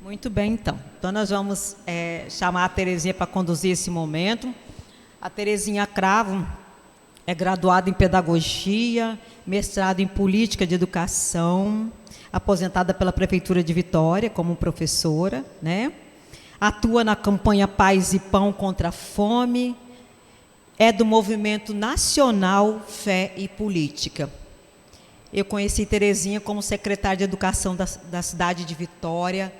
Muito bem, então. Então, nós vamos chamar a Terezinha para conduzir esse momento. A Terezinha Cravo é graduada em Pedagogia, mestrado em Política de Educação, aposentada pela Prefeitura de Vitória como professora, né? Atua na campanha Paz e Pão contra a Fome, é do Movimento Nacional Fé e Política. Eu conheci Terezinha como secretária de Educação da cidade de Vitória,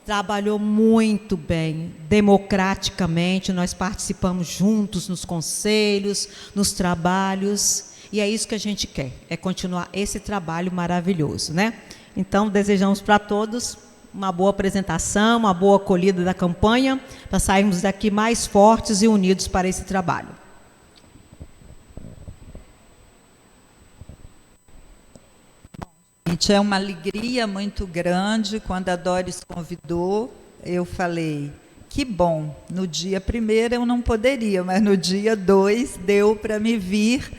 trabalhou muito bem, democraticamente, nós participamos juntos nos conselhos, nos trabalhos, e é isso que a gente quer, é continuar esse trabalho maravilhoso, né? Então, desejamos para todos uma boa apresentação, uma boa acolhida da campanha, para sairmos daqui mais fortes e unidos para esse trabalho. Gente, é uma alegria muito grande. Quando a Doris convidou, eu falei, que bom, no dia 1º eu não poderia, mas no dia 2 deu para me vir.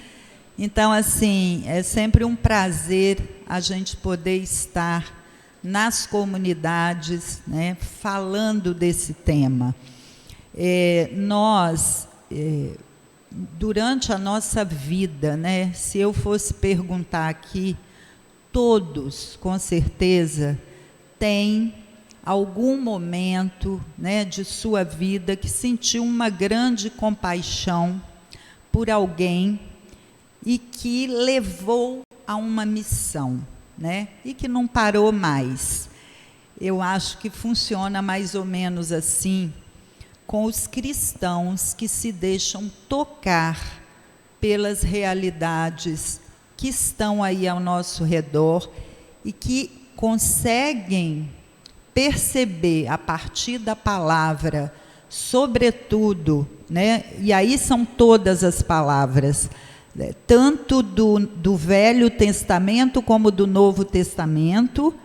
Então, assim, é sempre um prazer a gente poder estar nas comunidades, né, falando desse tema. Durante a nossa vida, né, se eu fosse perguntar aqui, todos, com certeza, têm algum momento, né, de sua vida que sentiu uma grande compaixão por alguém e que levou a uma missão, né, e que não parou mais. Eu acho que funciona mais ou menos assim com os cristãos que se deixam tocar pelas realidades que estão aí ao nosso redor e que conseguem perceber a partir da palavra, sobretudo, né, e aí são todas as palavras, tanto do Velho Testamento como do Novo Testamento,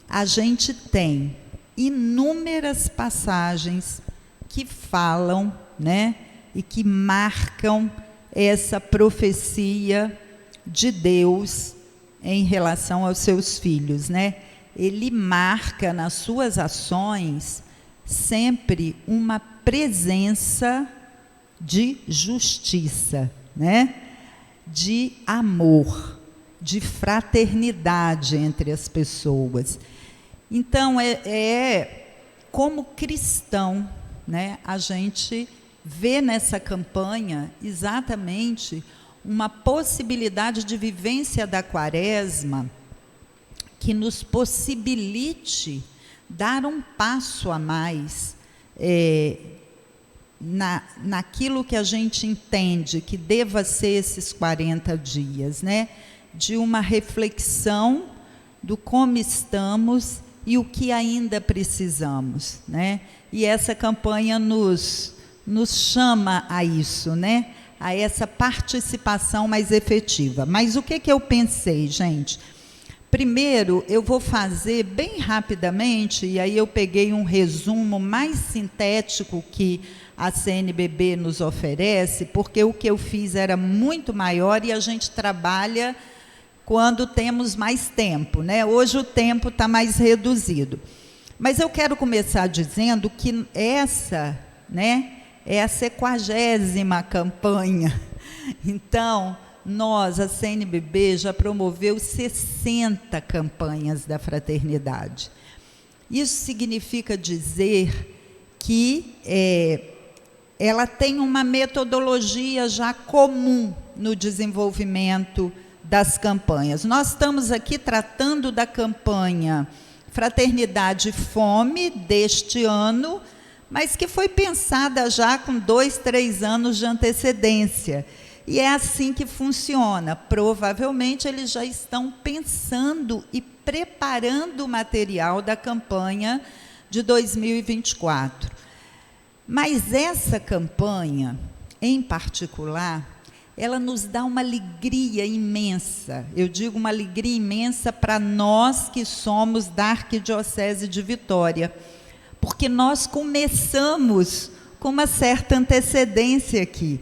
a gente tem inúmeras passagens que falam, né, e que marcam essa profecia de Deus em relação aos seus filhos, né? Ele marca nas suas ações sempre uma presença de justiça, né? De amor, de fraternidade entre as pessoas. Então, como cristão, né, a gente vê nessa campanha exatamente uma possibilidade de vivência da Quaresma que nos possibilite dar um passo a mais naquilo que a gente entende que deva ser esses 40 dias, né? De uma reflexão do como estamos e o que ainda precisamos, né? E essa campanha nos chama a isso, né? A essa participação mais efetiva. Mas o que eu pensei, gente? Primeiro, eu vou fazer bem rapidamente, e aí eu peguei um resumo mais sintético que a CNBB nos oferece, porque o que eu fiz era muito maior e a gente trabalha quando temos mais tempo, né? Hoje o tempo está mais reduzido. Mas eu quero começar dizendo que essa, né, é a 40ª campanha. Então, a CNBB, já promoveu 60 campanhas da fraternidade. Isso significa dizer que ela tem uma metodologia já comum no desenvolvimento das campanhas. Nós estamos aqui tratando da campanha Fraternidade e Fome deste ano, mas que foi pensada já com 2, 3 anos de antecedência. E é assim que funciona. Provavelmente eles já estão pensando e preparando o material da campanha de 2024. Mas essa campanha, em particular, ela nos dá uma alegria imensa. Eu digo uma alegria imensa para nós que somos da Arquidiocese de Vitória, porque nós começamos com uma certa antecedência aqui.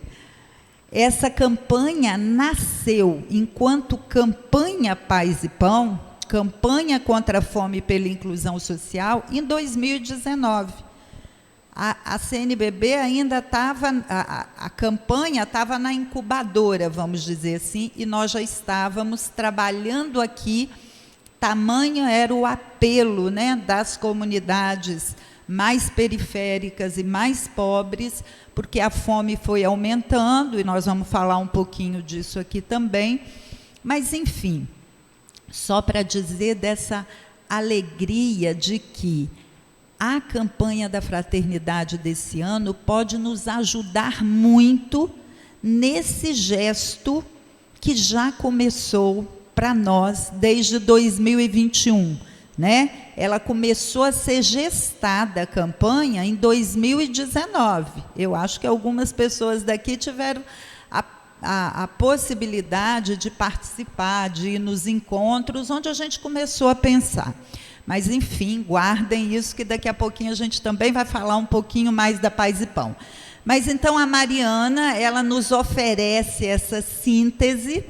Essa campanha nasceu enquanto campanha Paz e Pão, Campanha contra a Fome e pela Inclusão Social, em 2019. A CNBB ainda estava, a campanha estava na incubadora, vamos dizer assim, e nós já estávamos trabalhando aqui. Tamanho era o apelo, né, das comunidades mais periféricas e mais pobres, porque a fome foi aumentando, e nós vamos falar um pouquinho disso aqui também. Mas, enfim, só para dizer dessa alegria de que a campanha da fraternidade desse ano pode nos ajudar muito nesse gesto que já começou para nós desde 2021, né? Ela começou a ser gestada, a campanha, em 2019. Eu acho que algumas pessoas daqui tiveram a possibilidade de participar, de ir nos encontros, onde a gente começou a pensar. Mas, enfim, guardem isso, que daqui a pouquinho a gente também vai falar um pouquinho mais da Paz e Pão. Mas, então, a Mariana, ela nos oferece essa síntese,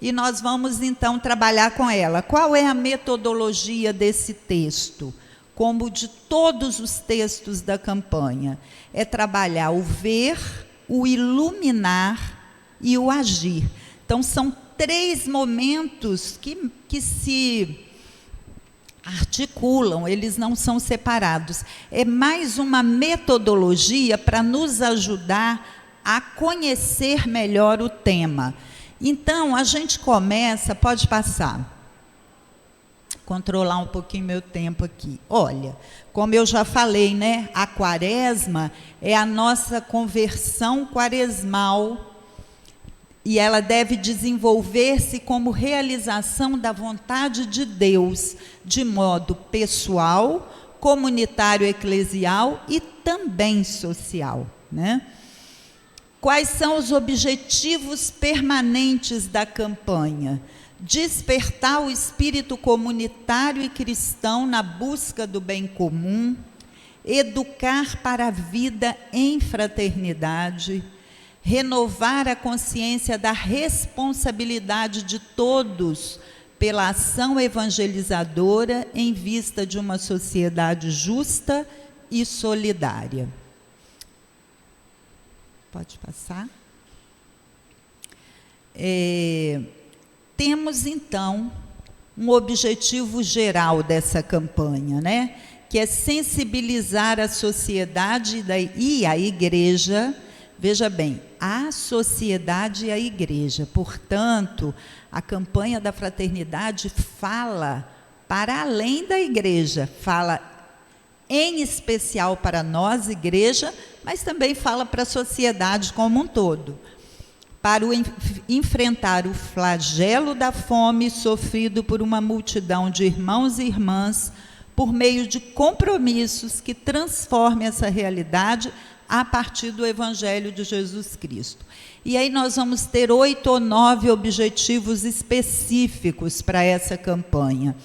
e nós vamos, então, trabalhar com ela. Qual é a metodologia desse texto? Como de todos os textos da campanha, é trabalhar o ver, o iluminar e o agir. Então, são 3 momentos que se articulam, eles não são separados. É mais uma metodologia para nos ajudar a conhecer melhor o tema. Então, a gente começa, pode passar, controlar um pouquinho meu tempo aqui. Olha, como eu já falei, né, a quaresma é a nossa conversão quaresmal, e ela deve desenvolver-se como realização da vontade de Deus, de modo pessoal, comunitário, eclesial e também social, né? Quais são os objetivos permanentes da campanha? Despertar o espírito comunitário e cristão na busca do bem comum, educar para a vida em fraternidade, renovar a consciência da responsabilidade de todos pela ação evangelizadora em vista de uma sociedade justa e solidária. Pode passar. Temos, então, um objetivo geral dessa campanha, né? Que é sensibilizar a sociedade e a igreja. Veja bem, a sociedade e a igreja. Portanto, a campanha da fraternidade fala para além da igreja, fala em especial para nós, igreja, mas também fala para a sociedade como um todo, para enfrentar o flagelo da fome sofrido por uma multidão de irmãos e irmãs, por meio de compromissos que transformem essa realidade a partir do Evangelho de Jesus Cristo. E aí nós vamos ter 8 ou 9 objetivos específicos para essa campanha.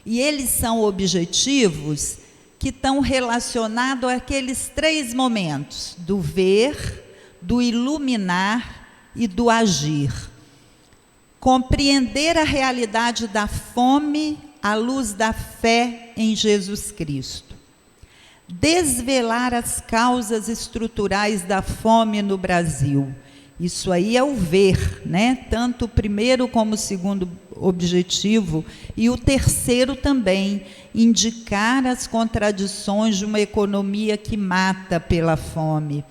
E eles são objetivos que estão relacionados àqueles 3 momentos, do ver, do iluminar e do agir. Compreender a realidade da fome à luz da fé em Jesus Cristo. Desvelar as causas estruturais da fome no Brasil. Isso aí é o ver, né? Tanto o primeiro como o segundo objetivo, e o terceiro também, indicar as contradições de uma economia que mata pela fome.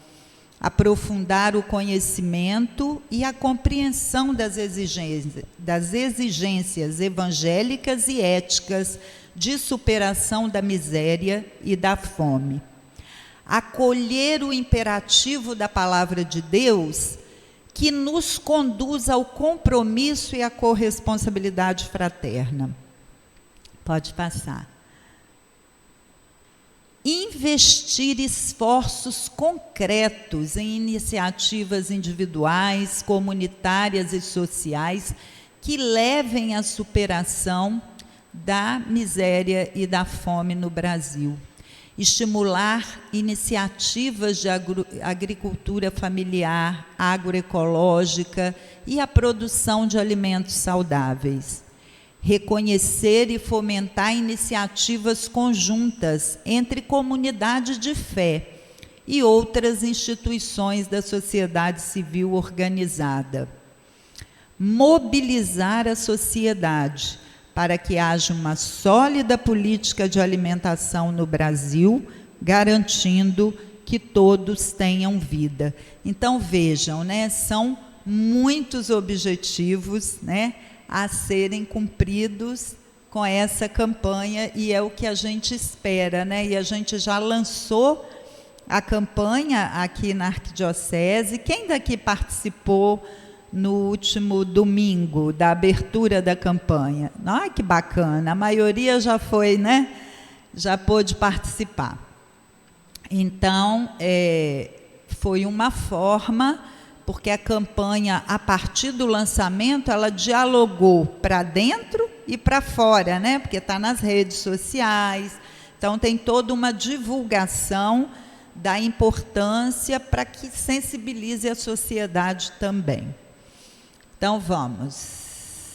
Aprofundar o conhecimento e a compreensão das exigências evangélicas e éticas de superação da miséria e da fome. Acolher o imperativo da palavra de Deus, que nos conduz ao compromisso e à corresponsabilidade fraterna. Pode passar. Investir esforços concretos em iniciativas individuais, comunitárias e sociais que levem à superação da miséria e da fome no Brasil. Estimular iniciativas de agricultura familiar, agroecológica e a produção de alimentos saudáveis. reconhecer e fomentar iniciativas conjuntas entre comunidades de fé e outras instituições da sociedade civil organizada. Mobilizar a sociedade para que haja uma sólida política de alimentação no Brasil, garantindo que todos tenham vida. Então, vejam, né, são muitos objetivos, né, a serem cumpridos com essa campanha, e é o que a gente espera, né? E a gente já lançou a campanha aqui na Arquidiocese. Quem daqui participou no último domingo da abertura da campanha? Ai, que bacana, a maioria já foi, né? Já pôde participar. Então, foi uma forma, porque a campanha, a partir do lançamento, ela dialogou para dentro e para fora, né? Porque está nas redes sociais, então tem toda uma divulgação da importância para que sensibilize a sociedade também. Então, vamos.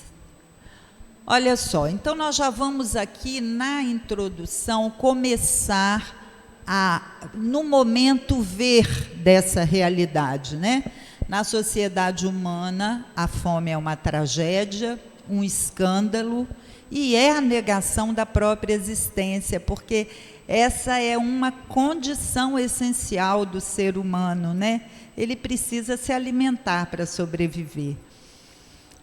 Olha só, então nós já vamos aqui, na introdução, começar a, no momento, ver dessa realidade, né? Na sociedade humana, a fome é uma tragédia, um escândalo, e é a negação da própria existência, porque essa é uma condição essencial do ser humano, né? Ele precisa se alimentar para sobreviver.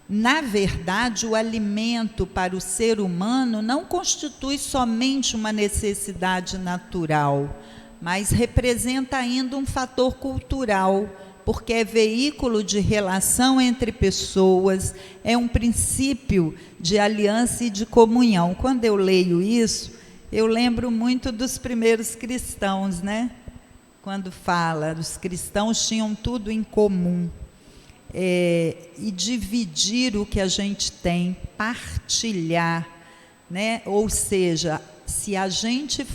Na verdade, o alimento para o ser humano não constitui somente uma necessidade natural, mas representa ainda um fator cultural, porque é veículo de relação entre pessoas, é um princípio de aliança e de comunhão. Quando eu leio isso, eu lembro muito dos primeiros cristãos, né? Quando fala, os cristãos tinham tudo em comum. E dividir o que a gente tem, partilhar, né? Ou seja, se a gente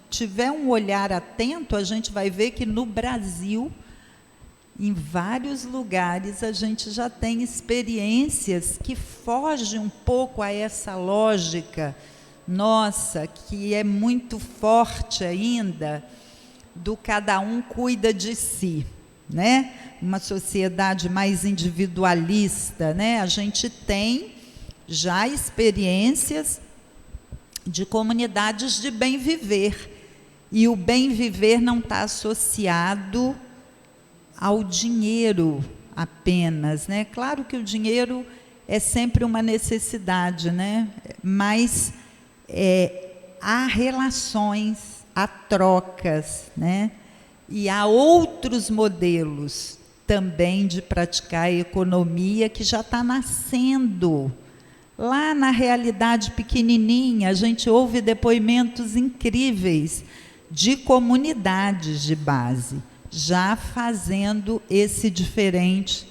tiver um olhar atento, a gente vai ver que no Brasil, em vários lugares, a gente já tem experiências que fogem um pouco a essa lógica nossa, que é muito forte ainda, do cada um cuida de si, né? Uma sociedade mais individualista, né? A gente tem já experiências de comunidades de bem viver, e o bem viver não está associado ao dinheiro apenas, né? Claro que o dinheiro é sempre uma necessidade, né? Mas há relações, há trocas, né? E há outros modelos também de praticar a economia que já está nascendo. Lá na realidade pequenininha, a gente ouve depoimentos incríveis de comunidades de base, já fazendo esse diferente,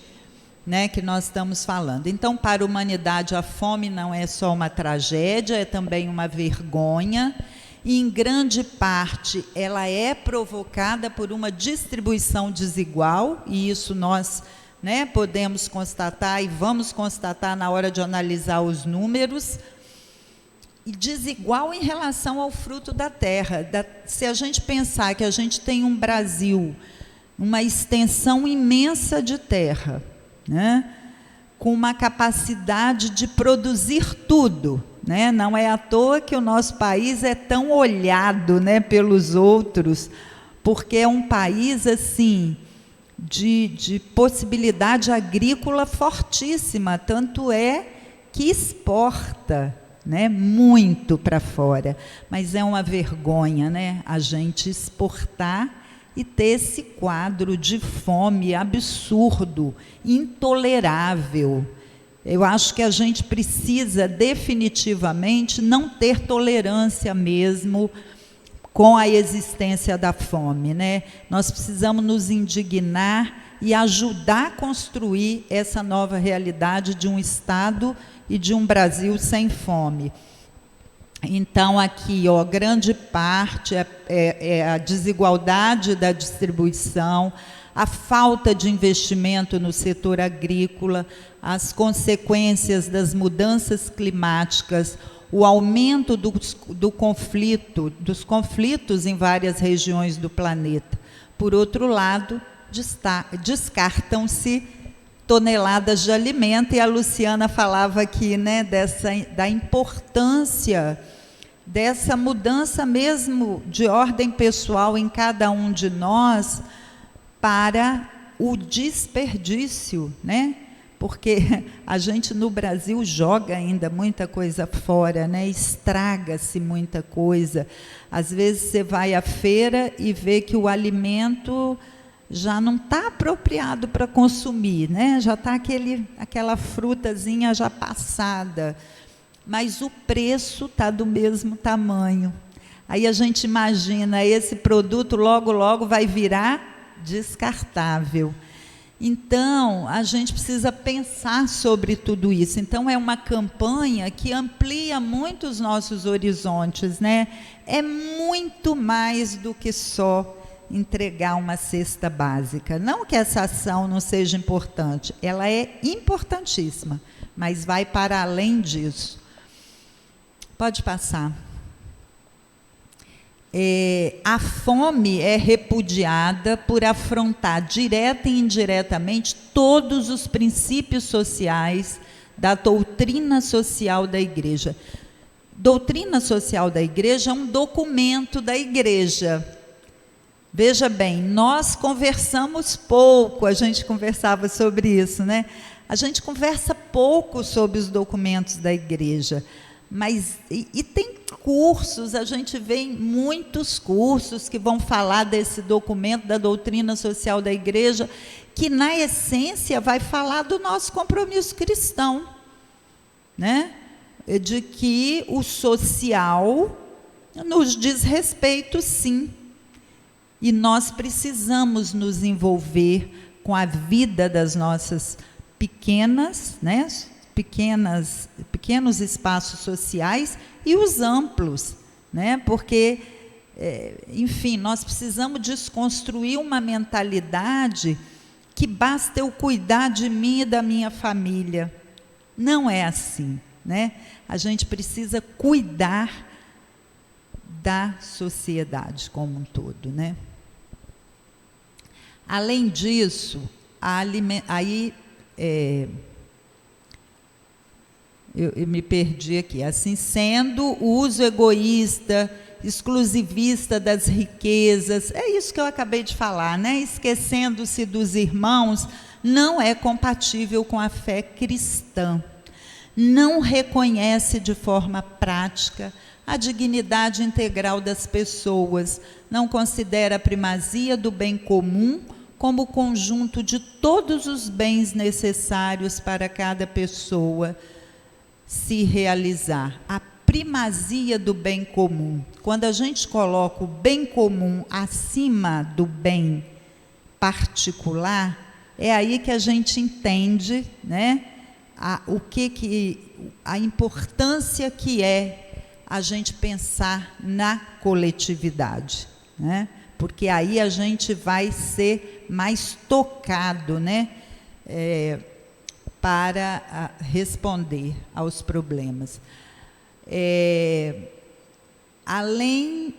né, que nós estamos falando. Então, para a humanidade, a fome não é só uma tragédia, é também uma vergonha, e, em grande parte, ela é provocada por uma distribuição desigual, e isso nós, né, podemos constatar e vamos constatar na hora de analisar os números, e desigual em relação ao fruto da terra. Se a gente pensar que a gente tem um Brasil, uma extensão imensa de terra, né, com uma capacidade de produzir tudo, né? Não é à toa que o nosso país é tão olhado, né, pelos outros, porque é um país assim de possibilidade agrícola fortíssima, tanto é que exporta, né, muito para fora. Mas é uma vergonha, né, a gente exportar e ter esse quadro de fome absurdo, intolerável. Eu acho que a gente precisa definitivamente não ter tolerância mesmo com a existência da fome, né? Nós precisamos nos indignar e ajudar a construir essa nova realidade de um Estado e de um Brasil sem fome. Então, aqui, ó, grande parte é a desigualdade da distribuição, a falta de investimento no setor agrícola, as consequências das mudanças climáticas, o aumento dos conflitos em várias regiões do planeta. Por outro lado, descartam-se toneladas de alimento, e a Luciana falava aqui, né, da importância dessa mudança mesmo de ordem pessoal em cada um de nós para o desperdício, né? Porque a gente no Brasil joga ainda muita coisa fora, né? Estraga-se muita coisa. Às vezes você vai à feira e vê que o alimento já não está apropriado para consumir, né? Já está aquela frutazinha já passada, mas o preço está do mesmo tamanho. Aí a gente imagina, esse produto logo, logo vai virar descartável. Então, a gente precisa pensar sobre tudo isso. Então, é uma campanha que amplia muito os nossos horizontes, né? É muito mais do que só entregar uma cesta básica. Não que essa ação não seja importante, ela é importantíssima, mas vai para além disso. Pode passar. A fome é repudiada por afrontar direta e indiretamente todos os princípios sociais da doutrina social da Igreja. Doutrina social da Igreja é um documento da Igreja. Veja bem, nós conversamos pouco, a gente conversava sobre isso, né? A gente conversa pouco sobre os documentos da Igreja, mas e tem cursos, a gente vê muitos cursos que vão falar desse documento da doutrina social da Igreja, que na essência vai falar do nosso compromisso cristão, né? De que o social nos diz respeito, sim, e nós precisamos nos envolver com a vida das nossas pequenos espaços sociais e os amplos, né? Porque, enfim, nós precisamos desconstruir uma mentalidade que basta eu cuidar de mim e da minha família. Não é assim, né? A gente precisa cuidar da sociedade como um todo, né? Além disso, eu me perdi aqui. Assim sendo, o uso egoísta, exclusivista das riquezas, é isso que eu acabei de falar, né? Esquecendo-se dos irmãos, não é compatível com a fé cristã. Não reconhece de forma prática a dignidade integral das pessoas, não considera a primazia do bem comum como o conjunto de todos os bens necessários para cada pessoa se realizar. A primazia do bem comum. Quando a gente coloca o bem comum acima do bem particular, é aí que a gente entende, né, a importância que é a gente pensar na coletividade, né? Porque aí a gente vai ser mais tocado, né, para responder aos problemas. Além,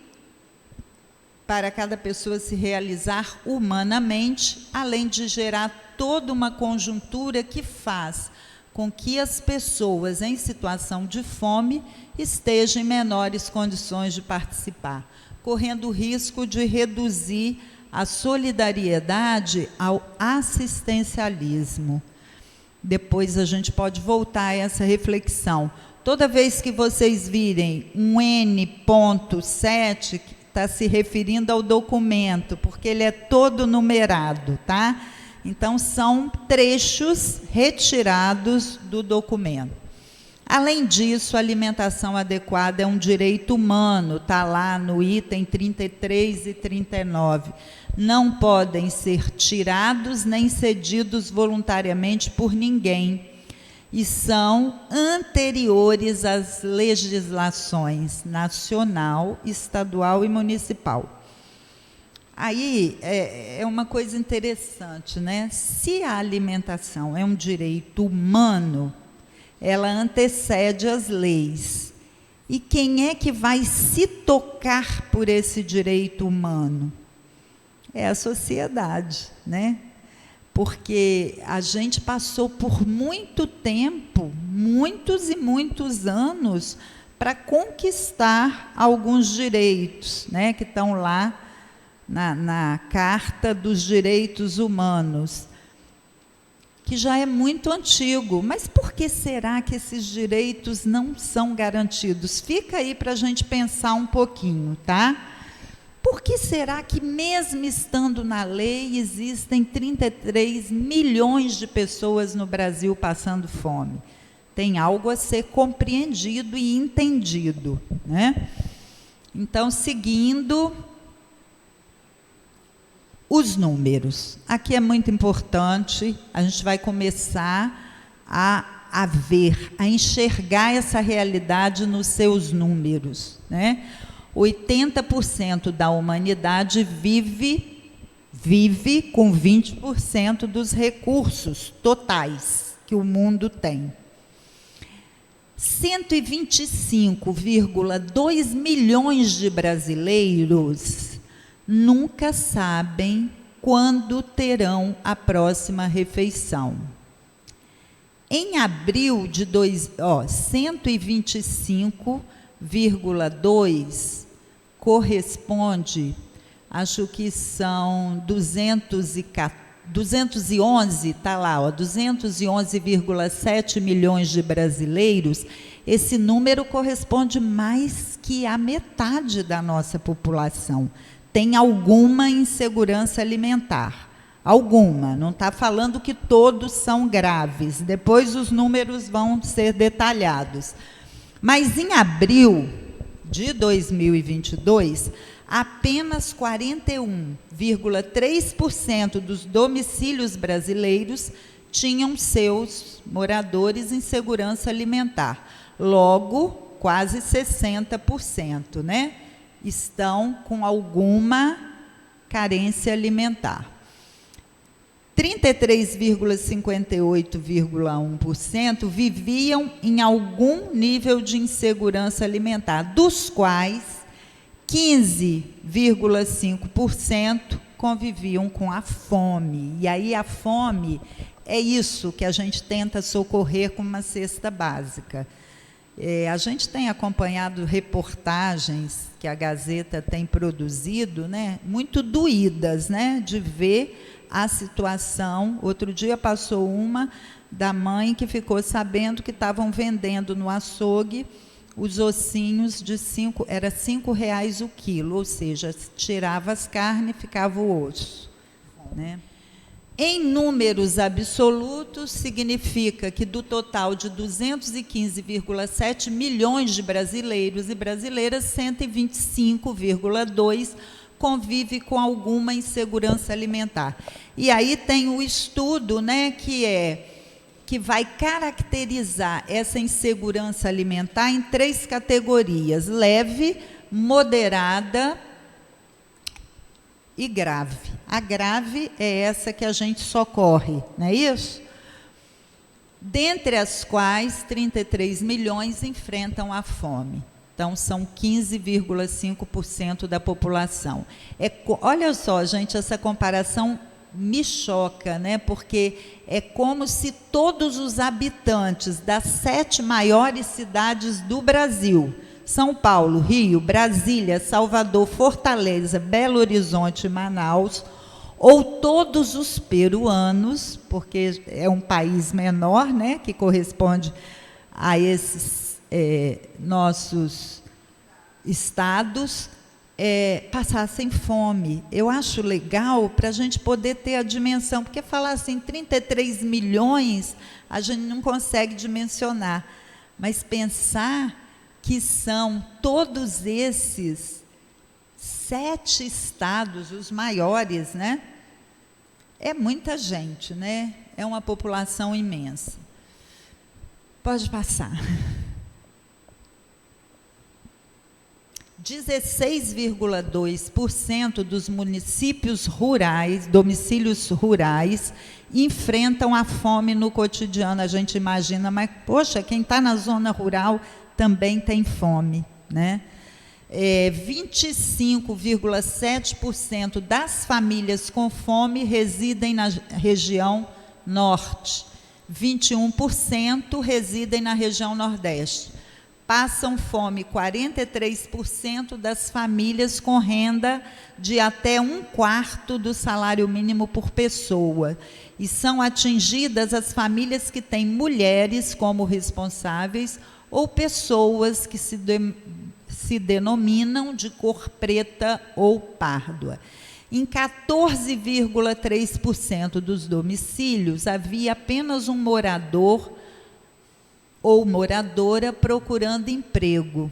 para cada pessoa se realizar humanamente, além de gerar toda uma conjuntura que faz com que as pessoas em situação de fome estejam em menores condições de participar, correndo o risco de reduzir a solidariedade ao assistencialismo. Depois a gente pode voltar a essa reflexão. Toda vez que vocês virem um N.7, está se referindo ao documento, porque ele é todo numerado, tá? Então, são trechos retirados do documento. Além disso, a alimentação adequada é um direito humano, está lá no item 33 e 39. Não podem ser tirados nem cedidos voluntariamente por ninguém e são anteriores às legislações nacional, estadual e municipal. Aí é uma coisa interessante, né? Se a alimentação é um direito humano, ela antecede as leis. E quem é que vai se tocar por esse direito humano? É a sociedade, né? Porque a gente passou por muito tempo, muitos e muitos anos, para conquistar alguns direitos, né, que estão lá na Carta dos Direitos Humanos, que já é muito antigo. Mas por que será que esses direitos não são garantidos? Fica aí para a gente pensar um pouquinho, tá? Por que será que, mesmo estando na lei, existem 33 milhões de pessoas no Brasil passando fome? Tem algo a ser compreendido e entendido, né? Então, seguindo os números. Aqui é muito importante, a gente vai começar a ver, a enxergar essa realidade nos seus números, né? 80% da humanidade vive com 20% dos recursos totais que o mundo tem. 125,2 milhões de brasileiros nunca sabem quando terão a próxima refeição. Em abril de 125,2 corresponde, acho que são 211, está lá, 211,7 milhões de brasileiros. Esse número corresponde mais que à metade da nossa população. Tem alguma insegurança alimentar. Alguma, não está falando que todos são graves. Depois os números vão ser detalhados. Mas em abril de 2022, apenas 41,3% dos domicílios brasileiros tinham seus moradores em segurança alimentar. Logo, quase 60%, né, estão com alguma carência alimentar. 33,58,1% viviam em algum nível de insegurança alimentar, dos quais 15,5% conviviam com a fome. E aí a fome é isso que a gente tenta socorrer com uma cesta básica. A gente tem acompanhado reportagens que a Gazeta tem produzido, né, muito doídas, né, de ver a situação. Outro dia passou uma da mãe que ficou sabendo que estavam vendendo no açougue os ossinhos de era R$5 o quilo, ou seja, tirava as carnes e ficava o osso, né? Em números absolutos, significa que do total de 215,7 milhões de brasileiros e brasileiras, 125,2 convive com alguma insegurança alimentar. E aí tem o estudo, né, que vai caracterizar essa insegurança alimentar em 3 categorias: leve, moderada e grave. A grave é essa que a gente socorre, não é isso? Dentre as quais 33 milhões enfrentam a fome. Então, são 15,5% da população. Olha só, gente, essa comparação me choca, né? Porque é como se todos os habitantes das 7 maiores cidades do Brasil, São Paulo, Rio, Brasília, Salvador, Fortaleza, Belo Horizonte e Manaus, ou todos os peruanos, porque é um país menor, né, que corresponde a esses nossos estados, passassem fome. Eu acho legal para a gente poder ter a dimensão, porque falar assim, 33 milhões, a gente não consegue dimensionar, mas pensar que são todos esses 7 estados, os maiores, né? É muita gente, né? É uma população imensa. Pode passar. 16,2% dos municípios rurais, domicílios rurais, enfrentam a fome no cotidiano. A gente imagina, mas, poxa, quem está na zona rural também tem fome, né? 25,7% das famílias com fome residem na região norte, 21% residem na região nordeste. Passam fome 43% das famílias com renda de até 1/4 do salário mínimo por pessoa. E são atingidas as famílias que têm mulheres como responsáveis ou pessoas que se denominam de cor preta ou parda. Em 14,3% dos domicílios havia apenas um morador ou moradora procurando emprego.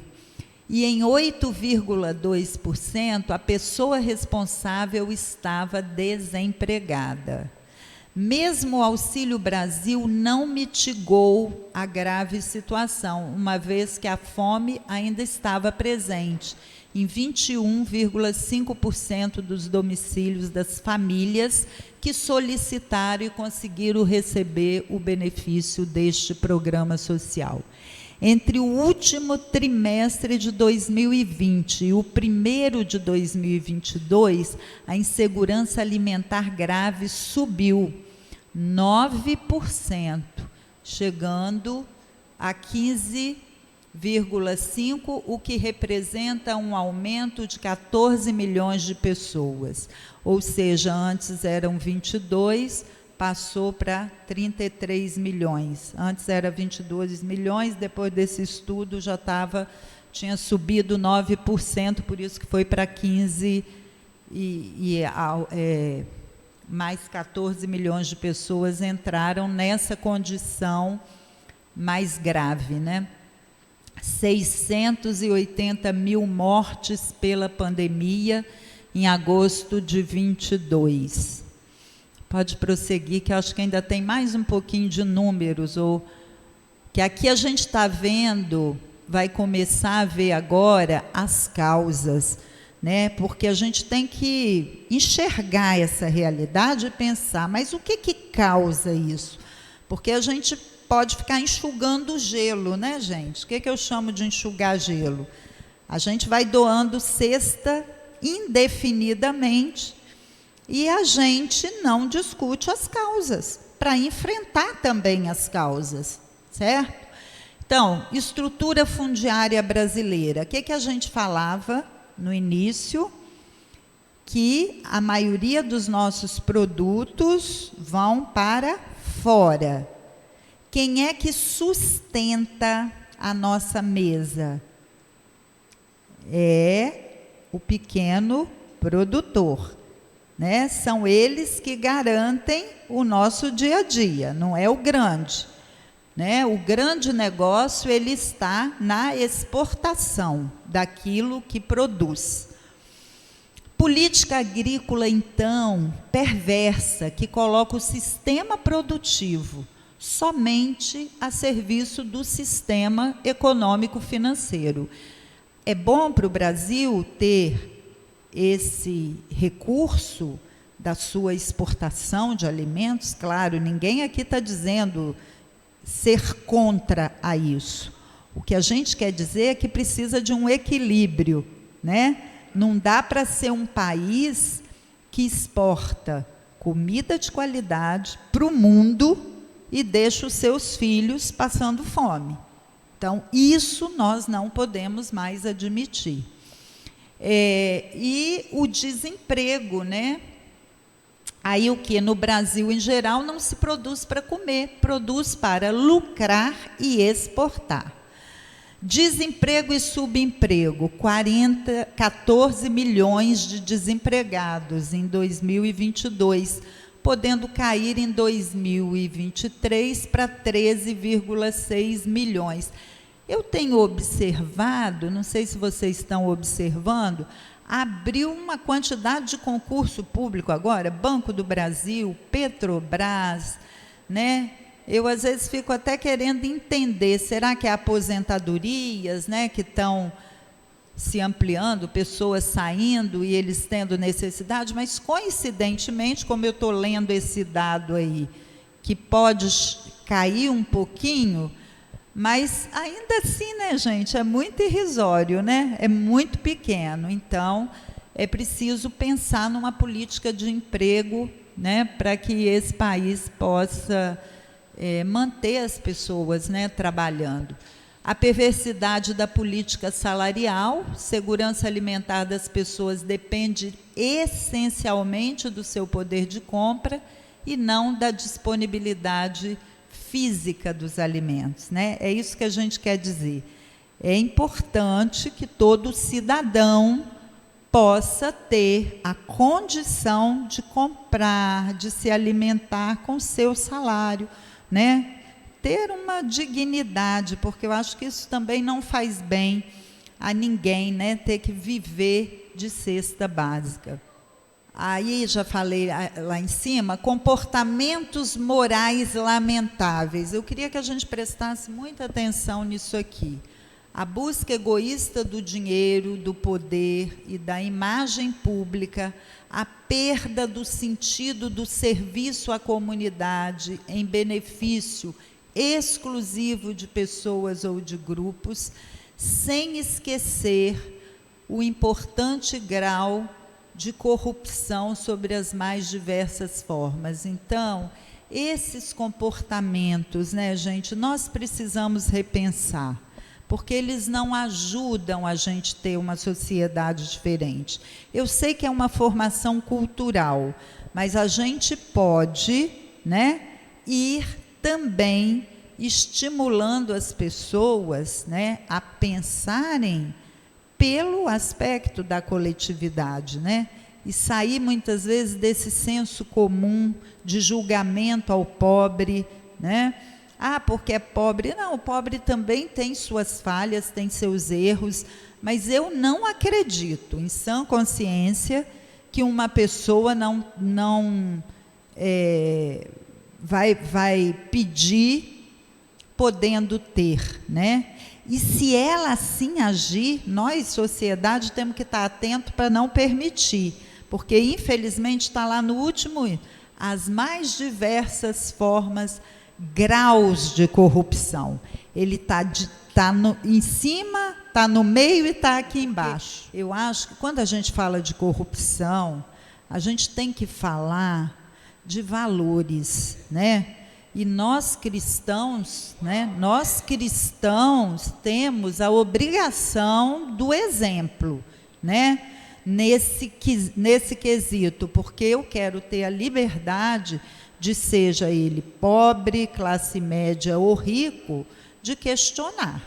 E em 8,2% a pessoa responsável estava desempregada. Mesmo o Auxílio Brasil não mitigou a grave situação, uma vez que a fome ainda estava presente em 21,5% dos domicílios das famílias que solicitaram e conseguiram receber o benefício deste programa social. Entre o último trimestre de 2020 e o primeiro de 2022, a insegurança alimentar grave subiu 9%, chegando a 15,5%, o que representa um aumento de 14 milhões de pessoas. Ou seja, antes eram 22, passou para 33 milhões. Antes era 22 milhões, depois desse estudo já tinha subido 9%, por isso que foi para 15 mais 14 milhões de pessoas entraram nessa condição mais grave, né? 680 mil mortes pela pandemia em agosto de 22. Pode prosseguir, que eu acho que ainda tem mais um pouquinho de números, ou que aqui a gente está vendo, vai começar a ver agora as causas, né? Porque a gente tem que enxergar essa realidade e pensar, mas o que causa isso? Porque a gente pode ficar enxugando o gelo, né, gente? O que eu chamo de enxugar gelo? A gente vai doando cesta indefinidamente e a gente não discute as causas, para enfrentar também as causas, certo? Então, estrutura fundiária brasileira. O que a gente falava no início? Que a maioria dos nossos produtos vão para fora. Quem é que sustenta a nossa mesa? É o pequeno produtor, né? São eles que garantem o nosso dia a dia, não é o grande, né? O grande negócio, ele está na exportação daquilo que produz. Política agrícola, então, perversa, que coloca o sistema produtivo somente a serviço do sistema econômico-financeiro. É bom para o Brasil ter esse recurso da sua exportação de alimentos? Claro, ninguém aqui está dizendo ser contra a isso. O que a gente quer dizer é que precisa de um equilíbrio, né? Não dá para ser um país que exporta comida de qualidade para o mundo e deixa os seus filhos passando fome. Então, isso nós não podemos mais admitir. E o desemprego, né? Aí o que? No Brasil, em geral, não se produz para comer, produz para lucrar e exportar. Desemprego e subemprego, 14 milhões de desempregados em 2022, podendo cair em 2023 para 13,6 milhões. Eu tenho observado, não sei se vocês estão observando, abriu uma quantidade de concurso público agora, Banco do Brasil, Petrobras, né? Eu, às vezes, fico até querendo entender, será que é aposentadorias, né, que estão se ampliando, pessoas saindo e eles tendo necessidade, mas coincidentemente, como eu estou lendo esse dado aí, que pode cair um pouquinho, mas ainda assim, né, gente, é muito irrisório, né? É muito pequeno. Então, é preciso pensar numa política de emprego, né, para que esse país possa manter as pessoas, né, trabalhando. A perversidade da política salarial, segurança alimentar das pessoas depende essencialmente do seu poder de compra e não da disponibilidade física dos alimentos, né? É isso que a gente quer dizer. É importante que todo cidadão possa ter a condição de comprar, de se alimentar com seu salário, né? Ter uma dignidade, porque eu acho que isso também não faz bem a ninguém, né? Ter que viver de cesta básica. Aí, já falei lá em cima, comportamentos morais lamentáveis. Eu queria que a gente prestasse muita atenção nisso aqui. A busca egoísta do dinheiro, do poder e da imagem pública, a perda do sentido do serviço à comunidade em benefício exclusivo de pessoas ou de grupos, sem esquecer o importante grau de corrupção sobre as mais diversas formas. Então, esses comportamentos, né, gente, nós precisamos repensar, porque eles não ajudam a gente ter uma sociedade diferente. Eu sei que é uma formação cultural, mas a gente pode, né, ir também estimulando as pessoas, né, a pensarem pelo aspecto da coletividade, né, e sair muitas vezes desse senso comum de julgamento ao pobre, né? Ah, porque é pobre. Não, o pobre também tem suas falhas, tem seus erros, mas eu não acredito, em sã consciência, que uma pessoa não vai pedir podendo ter, né? E se ela assim agir, nós, sociedade, temos que estar atento para não permitir, porque infelizmente está lá no último, as mais diversas formas, graus de corrupção. Ele está em cima, está no meio e está aqui embaixo. Eu acho que quando a gente fala de corrupção, a gente tem que falar de valores, né? E nós cristãos, né? Nós cristãos temos a obrigação do exemplo, né? Nesse quesito, porque eu quero ter a liberdade de, seja ele pobre, classe média ou rico, de questionar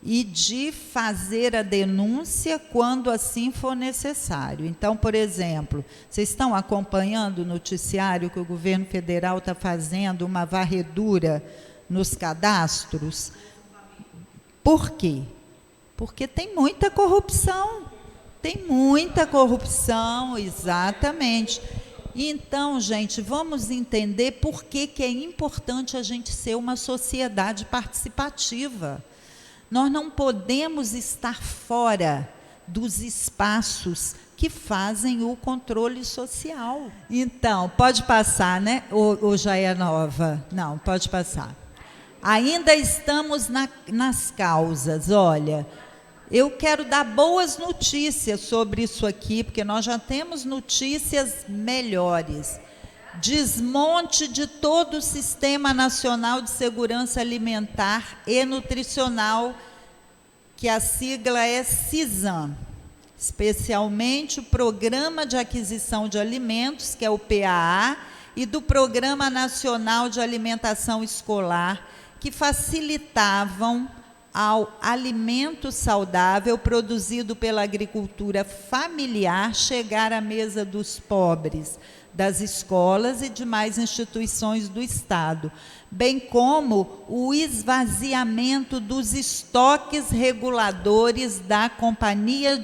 e de fazer a denúncia quando assim for necessário. Então, por exemplo, vocês estão acompanhando o noticiário que o governo federal está fazendo uma varredura nos cadastros? Por quê? Porque tem muita corrupção. Tem muita corrupção, exatamente. Então, gente, vamos entender por que é importante a gente ser uma sociedade participativa. Nós não podemos estar fora dos espaços que fazem o controle social. Então, pode passar, né? Ou já é nova? Não, pode passar. Ainda estamos nas causas, olha. Eu quero dar boas notícias sobre isso aqui, porque nós já temos notícias melhores. Desmonte de todo o Sistema Nacional de Segurança Alimentar e Nutricional, que a sigla é SISAM, especialmente o Programa de Aquisição de Alimentos, que é o PAA, e do Programa Nacional de Alimentação Escolar, que facilitavam ao alimento saudável produzido pela agricultura familiar chegar à mesa dos pobres, das escolas e demais instituições do Estado, bem como o esvaziamento dos estoques reguladores da Companhia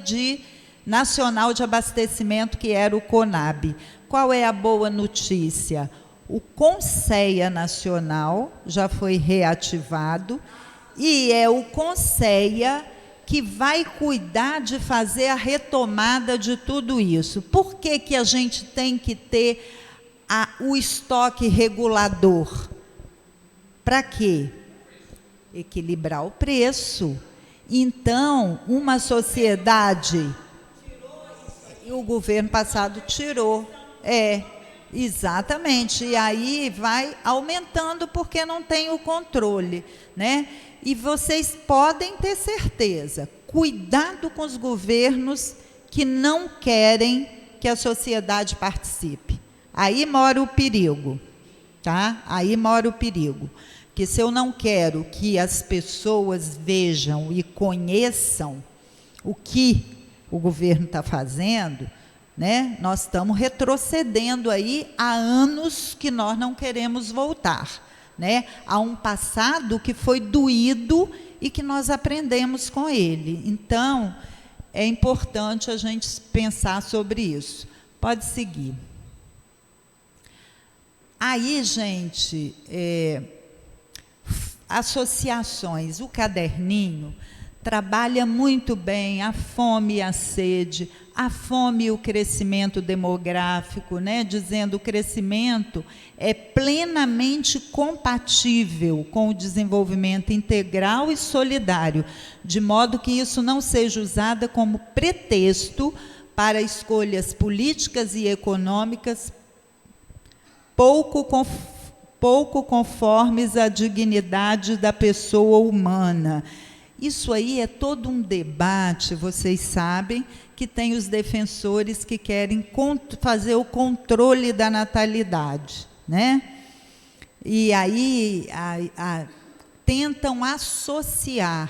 Nacional de Abastecimento, que era o CONAB. Qual é a boa notícia? O Conceia Nacional já foi reativado, e é o Conceia que vai cuidar de fazer a retomada de tudo isso. Por que que a gente tem que ter o estoque regulador? Para quê? Equilibrar o preço. Então, uma sociedade... E o governo passado tirou. Exatamente. E aí vai aumentando porque não tem o controle, né? E vocês podem ter certeza, cuidado com os governos que não querem que a sociedade participe. Aí mora o perigo, tá? Aí mora o perigo. Que se eu não quero que as pessoas vejam e conheçam o que o governo está fazendo, né? Nós estamos retrocedendo aí há anos que nós não queremos voltar, né? Há um passado que foi doído e que nós aprendemos com ele. Então, é importante a gente pensar sobre isso. Pode seguir. Aí, gente, associações, o caderninho trabalha muito bem a fome e a sede, a fome e o crescimento demográfico, né? Dizendo que o crescimento é plenamente compatível com o desenvolvimento integral e solidário, de modo que isso não seja usado como pretexto para escolhas políticas e econômicas pouco conformes à dignidade da pessoa humana. Isso aí é todo um debate, vocês sabem, que tem os defensores que querem fazer o controle da natalidade, né? E aí tentam associar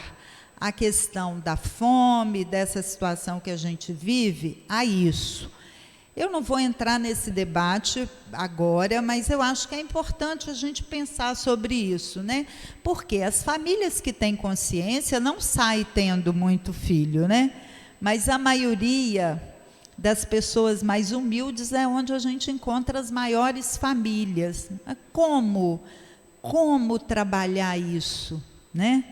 a questão da fome, dessa situação que a gente vive, a isso. Eu não vou entrar nesse debate agora, mas eu acho que é importante a gente pensar sobre isso, né? Porque as famílias que têm consciência não saem tendo muito filho, né? Mas a maioria das pessoas mais humildes é onde a gente encontra as maiores famílias. Como trabalhar isso, né?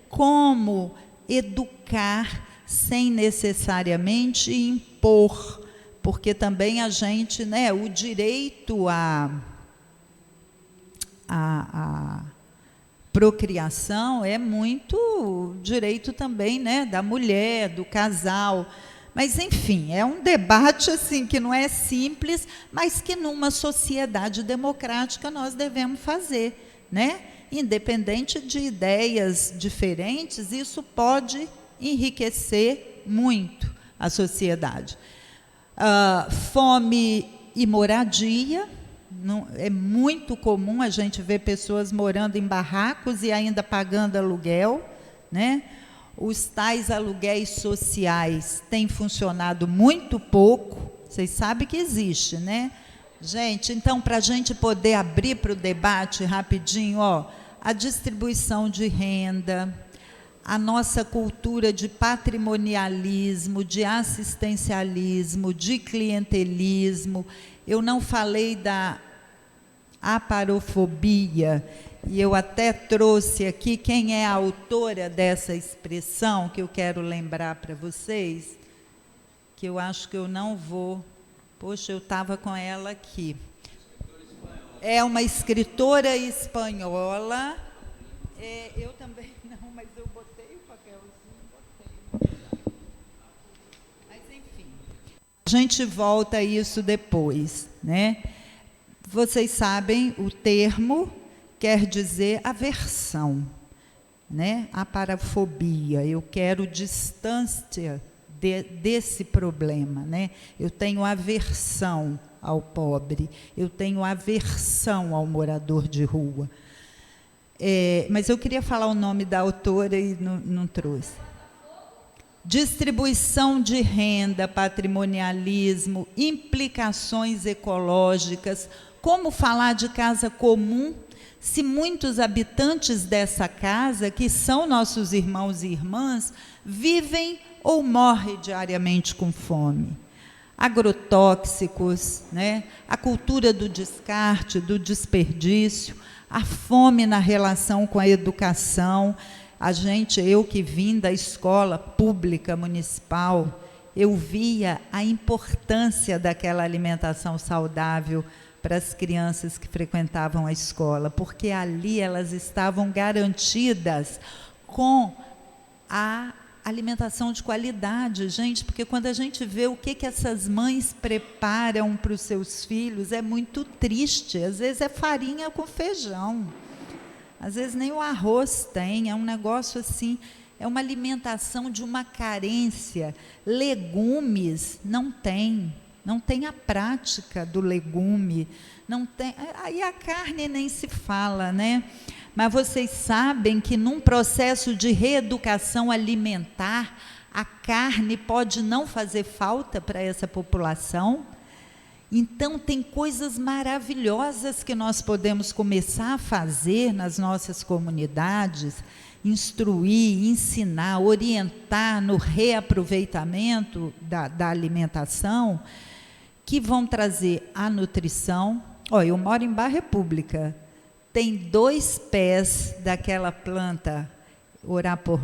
Como educar sem necessariamente impor, porque também a gente, né, o direito à procriação é muito direito também, né, da mulher, do casal. Mas, enfim, é um debate assim, que não é simples, mas que numa sociedade democrática nós devemos fazer, né? Independente de ideias diferentes, isso pode enriquecer muito a sociedade. Fome e moradia, é muito comum a gente ver pessoas morando em barracos e ainda pagando aluguel, né? Os tais aluguéis sociais têm funcionado muito pouco, vocês sabem que existe, né? Gente, então, para a gente poder abrir para o debate rapidinho, a distribuição de renda, a nossa cultura de patrimonialismo, de assistencialismo, de clientelismo. Eu não falei da aparofobia, e eu até trouxe aqui quem é a autora dessa expressão, que eu quero lembrar para vocês, que eu acho que eu não vou... Poxa, eu estava com ela aqui. É uma escritora espanhola. Eu também não, mas eu botei o papelzinho, Mas, enfim, a gente volta a isso depois, né? Vocês sabem, o termo quer dizer aversão, né? Aparafobia, eu quero distância desse problema, né? Eu tenho aversão ao pobre, eu tenho aversão ao morador de rua. Mas eu queria falar o nome da autora e não trouxe. Distribuição de renda, patrimonialismo, implicações ecológicas. Como falar de casa comum se muitos habitantes dessa casa, que são nossos irmãos e irmãs, vivem ou morrem diariamente com fome? Agrotóxicos, né? A cultura do descarte, do desperdício, a fome na relação com a educação. eu que vim da escola pública municipal, eu via a importância daquela alimentação saudável para as crianças que frequentavam a escola, porque ali elas estavam garantidas com a alimentação de qualidade, gente, porque quando a gente vê o que essas mães preparam para os seus filhos, é muito triste. Às vezes é farinha com feijão, às vezes nem o arroz tem, é um negócio assim, é uma alimentação de uma carência. Legumes não tem a prática do legume, não tem, aí a carne nem se fala, né? Mas vocês sabem que num processo de reeducação alimentar, a carne pode não fazer falta para essa população? Então, tem coisas maravilhosas que nós podemos começar a fazer nas nossas comunidades, instruir, ensinar, orientar no reaproveitamento da alimentação, que vão trazer a nutrição. Olha, eu moro em Barra República, tem 2 pés daquela planta Orar por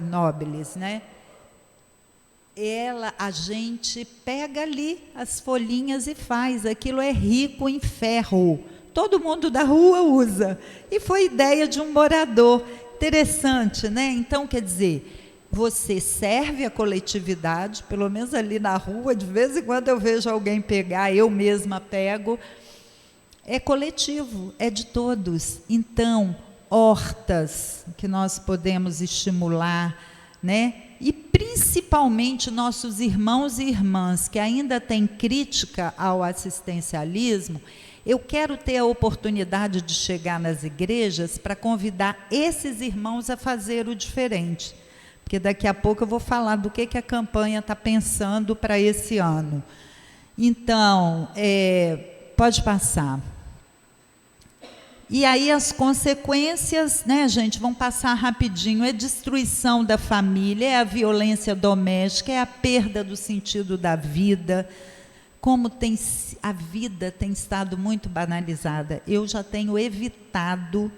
Nobilis, né? A gente pega ali as folhinhas e faz, aquilo é rico em ferro, todo mundo da rua usa, e foi ideia de um morador, interessante, né? Então, quer dizer, você serve a coletividade, pelo menos ali na rua, de vez em quando eu vejo alguém pegar, eu mesma pego, é coletivo, é de todos. Então, hortas que nós podemos estimular, né? E principalmente nossos irmãos e irmãs que ainda têm crítica ao assistencialismo, eu quero ter a oportunidade de chegar nas igrejas para convidar esses irmãos a fazer o diferente, porque daqui a pouco eu vou falar do que a campanha está pensando para esse ano. Então, pode passar. E aí as consequências, né, gente, vão passar rapidinho, é destruição da família, é a violência doméstica, é a perda do sentido da vida, como a vida tem estado muito banalizada. Eu já tenho evitado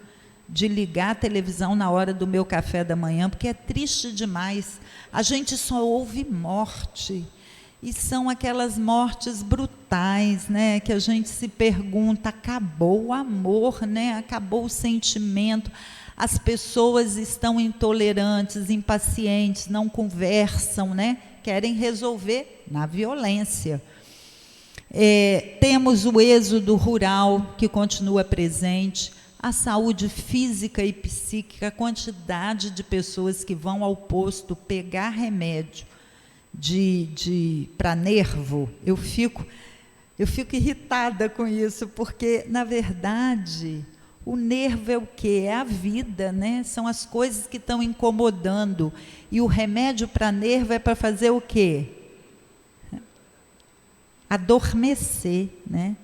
de ligar a televisão na hora do meu café da manhã, porque é triste demais, a gente só ouve morte, e são aquelas mortes brutais, né, que a gente se pergunta, acabou o amor, né, acabou o sentimento, as pessoas estão intolerantes, impacientes, não conversam, né, querem resolver na violência. Temos o êxodo rural, que continua presente, a saúde física e psíquica, a quantidade de pessoas que vão ao posto pegar remédio para nervo, eu fico irritada com isso, porque, na verdade, o nervo é o quê? É a vida, né? São as coisas que estão incomodando, e o remédio para nervo é para fazer o quê? Adormecer, né?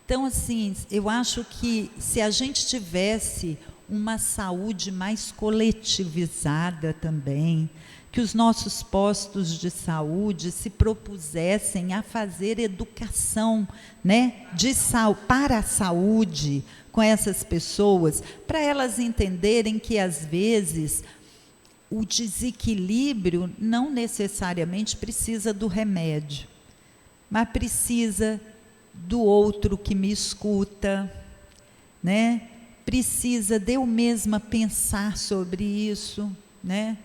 Então, assim, eu acho que se a gente tivesse uma saúde mais coletivizada também, que os nossos postos de saúde se propusessem a fazer educação, né, para a saúde com essas pessoas, para elas entenderem que, às vezes, o desequilíbrio não necessariamente precisa do remédio, mas precisa do outro que me escuta, né? Precisa de eu mesma pensar sobre isso, né?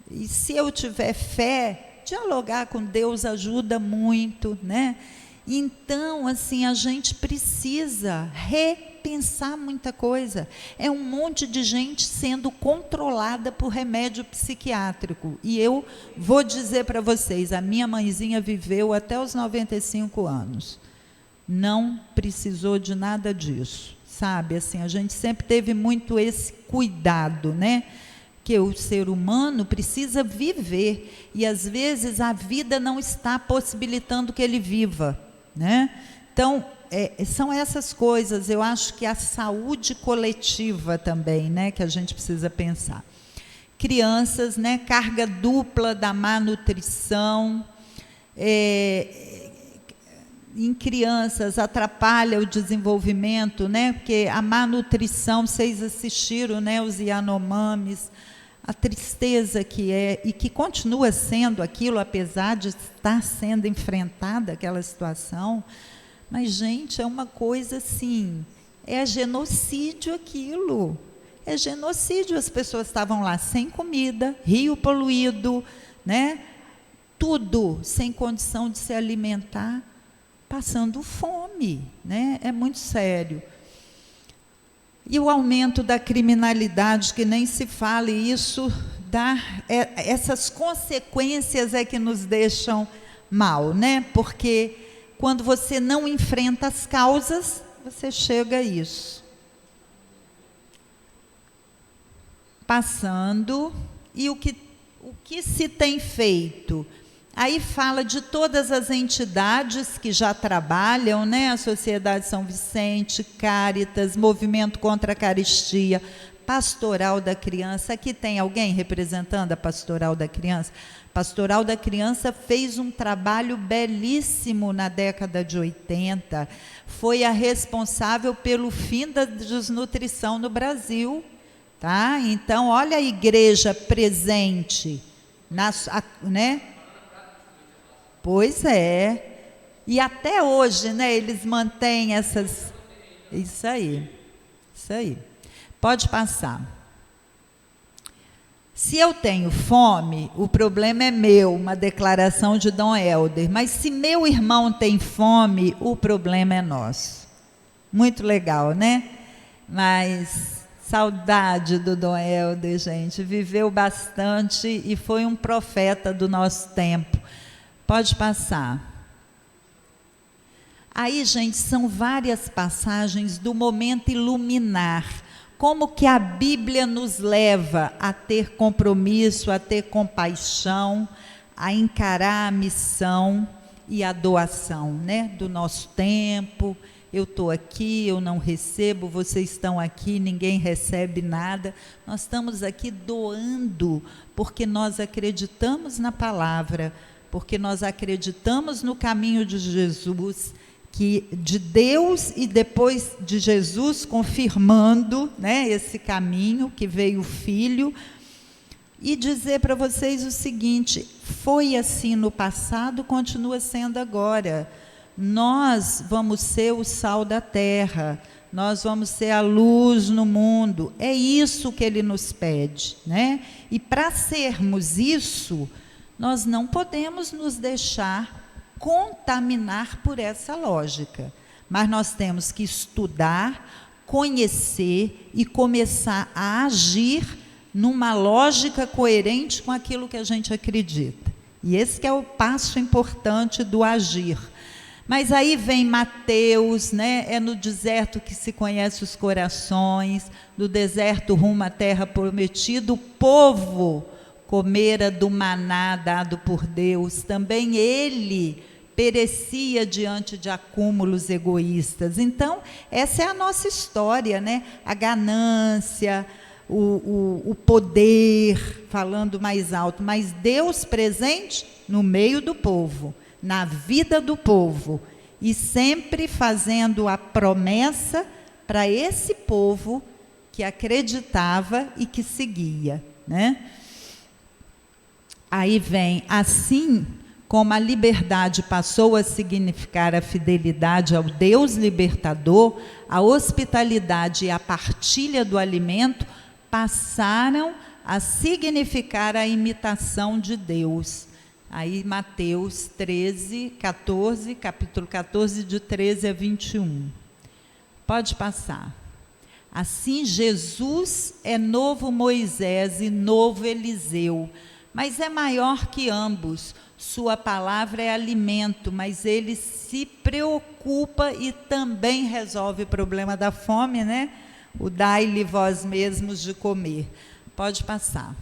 E se eu tiver fé, dialogar com Deus ajuda muito, né? Então, assim, a gente precisa repensar muita coisa. É um monte de gente sendo controlada por remédio psiquiátrico. E eu vou dizer para vocês, a minha mãezinha viveu até os 95 anos. Não precisou de nada disso, sabe? Assim, a gente sempre teve muito esse cuidado, né? Que o ser humano precisa viver, e às vezes a vida não está possibilitando que ele viva, né? Então, são essas coisas, eu acho que a saúde coletiva também, né, que a gente precisa pensar. Crianças, né, carga dupla da má nutrição, em crianças atrapalha o desenvolvimento, né? Porque a má nutrição, vocês assistiram, né? Os Yanomamis, a tristeza que é, e que continua sendo aquilo, apesar de estar sendo enfrentada aquela situação. Mas, gente, é uma coisa assim, é genocídio aquilo. É genocídio, as pessoas estavam lá sem comida, rio poluído, né? Tudo sem condição de se alimentar, passando fome, né? É muito sério. E o aumento da criminalidade, que nem se fala, e isso dá, essas consequências é que nos deixam mal, né? Porque quando você não enfrenta as causas, você chega a isso. Passando, e o que se tem feito? Aí fala de todas as entidades que já trabalham, né? A Sociedade São Vicente, Cáritas, Movimento contra a Caristia, Pastoral da Criança. Aqui tem alguém representando a Pastoral da Criança? Pastoral da Criança fez um trabalho belíssimo na década de 80. Foi a responsável pelo fim da desnutrição no Brasil. Tá? Então, olha a igreja presente, né? Pois é. E até hoje, né, eles mantêm essas... Isso aí. Pode passar. Se eu tenho fome, o problema é meu, uma declaração de Dom Helder. Mas se meu irmão tem fome, o problema é nosso. Muito legal, né? Mas... saudade do Dom Helder, gente, viveu bastante e foi um profeta do nosso tempo. Pode passar. Aí, gente, são várias passagens do momento iluminar, como que a Bíblia nos leva a ter compromisso, a ter compaixão, a encarar a missão e a doação, né, do nosso tempo. Eu estou aqui, eu não recebo, vocês estão aqui, ninguém recebe nada. Nós estamos aqui doando, porque nós acreditamos na palavra, porque nós acreditamos no caminho de Jesus, de Deus, e depois de Jesus confirmando, né, esse caminho, que veio o Filho. E dizer para vocês o seguinte: foi assim no passado, continua sendo agora. Nós vamos ser o sal da terra, nós vamos ser a luz no mundo. É isso que ele nos pede, né? E para sermos isso, nós não podemos nos deixar contaminar por essa lógica, mas nós temos que estudar, conhecer e começar a agir numa lógica coerente com aquilo que a gente acredita. E esse que é o passo importante do agir. Mas aí vem Mateus, né? É no deserto que se conhece os corações, no deserto rumo à terra prometida, o povo comera do maná dado por Deus, também ele perecia diante de acúmulos egoístas. Então, essa é a nossa história, né? A ganância, o poder, falando mais alto, mas Deus presente no meio do povo, na vida do povo, e sempre fazendo a promessa para esse povo que acreditava e que seguia, né? Aí vem, assim como a liberdade passou a significar a fidelidade ao Deus libertador, a hospitalidade e a partilha do alimento passaram a significar a imitação de Deus. Aí Mateus 13, 14, capítulo 14, de 13 a 21. Pode passar. Assim, Jesus é novo Moisés e novo Eliseu, mas é maior que ambos. Sua palavra é alimento, mas ele se preocupa e também resolve o problema da fome, né? O dai-lhe vós mesmos de comer. Pode passar.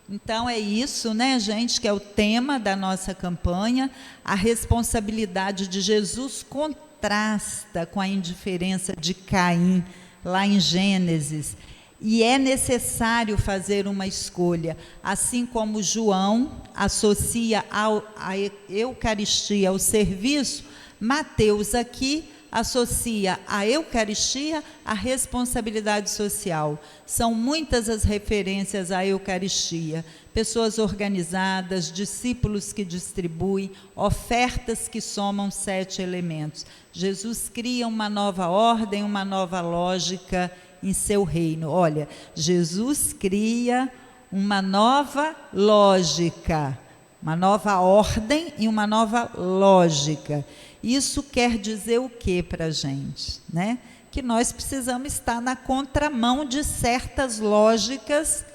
Então é isso, né, gente, que é o tema da nossa campanha. A responsabilidade de Jesus contrasta com a indiferença de Caim, lá em Gênesis. E é necessário fazer uma escolha, assim como João associa a Eucaristia ao serviço, Mateus aqui associa a Eucaristia à responsabilidade social. São muitas as referências à Eucaristia, pessoas organizadas, discípulos que distribuem, ofertas que somam 7 elementos. Jesus cria uma nova ordem, uma nova lógica em seu reino. Olha, Jesus cria uma nova lógica, uma nova ordem e uma nova lógica. Isso quer dizer o que para a gente, né? Que nós precisamos estar na contramão de certas lógicas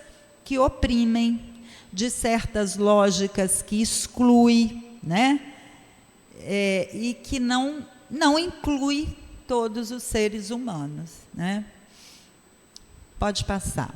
que oprimem, de certas lógicas que excluem, né? E que não inclui todos os seres humanos, né? Pode passar.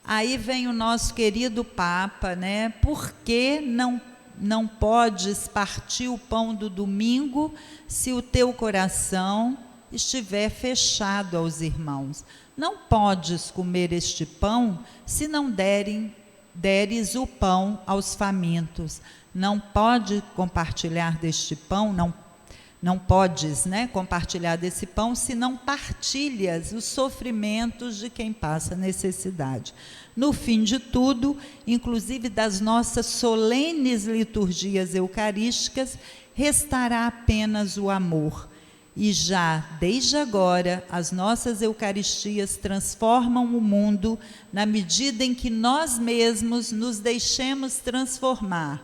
Aí vem o nosso querido Papa, né? Por que não podes partir o pão do domingo se o teu coração estiver fechado aos irmãos? Não podes comer este pão se não deres o pão aos famintos. Não pode compartilhar deste pão, não podes, né, compartilhar desse pão se não partilhas os sofrimentos de quem passa necessidade. No fim de tudo, inclusive das nossas solenes liturgias eucarísticas, restará apenas o amor. E já, desde agora, as nossas Eucaristias transformam o mundo na medida em que nós mesmos nos deixemos transformar,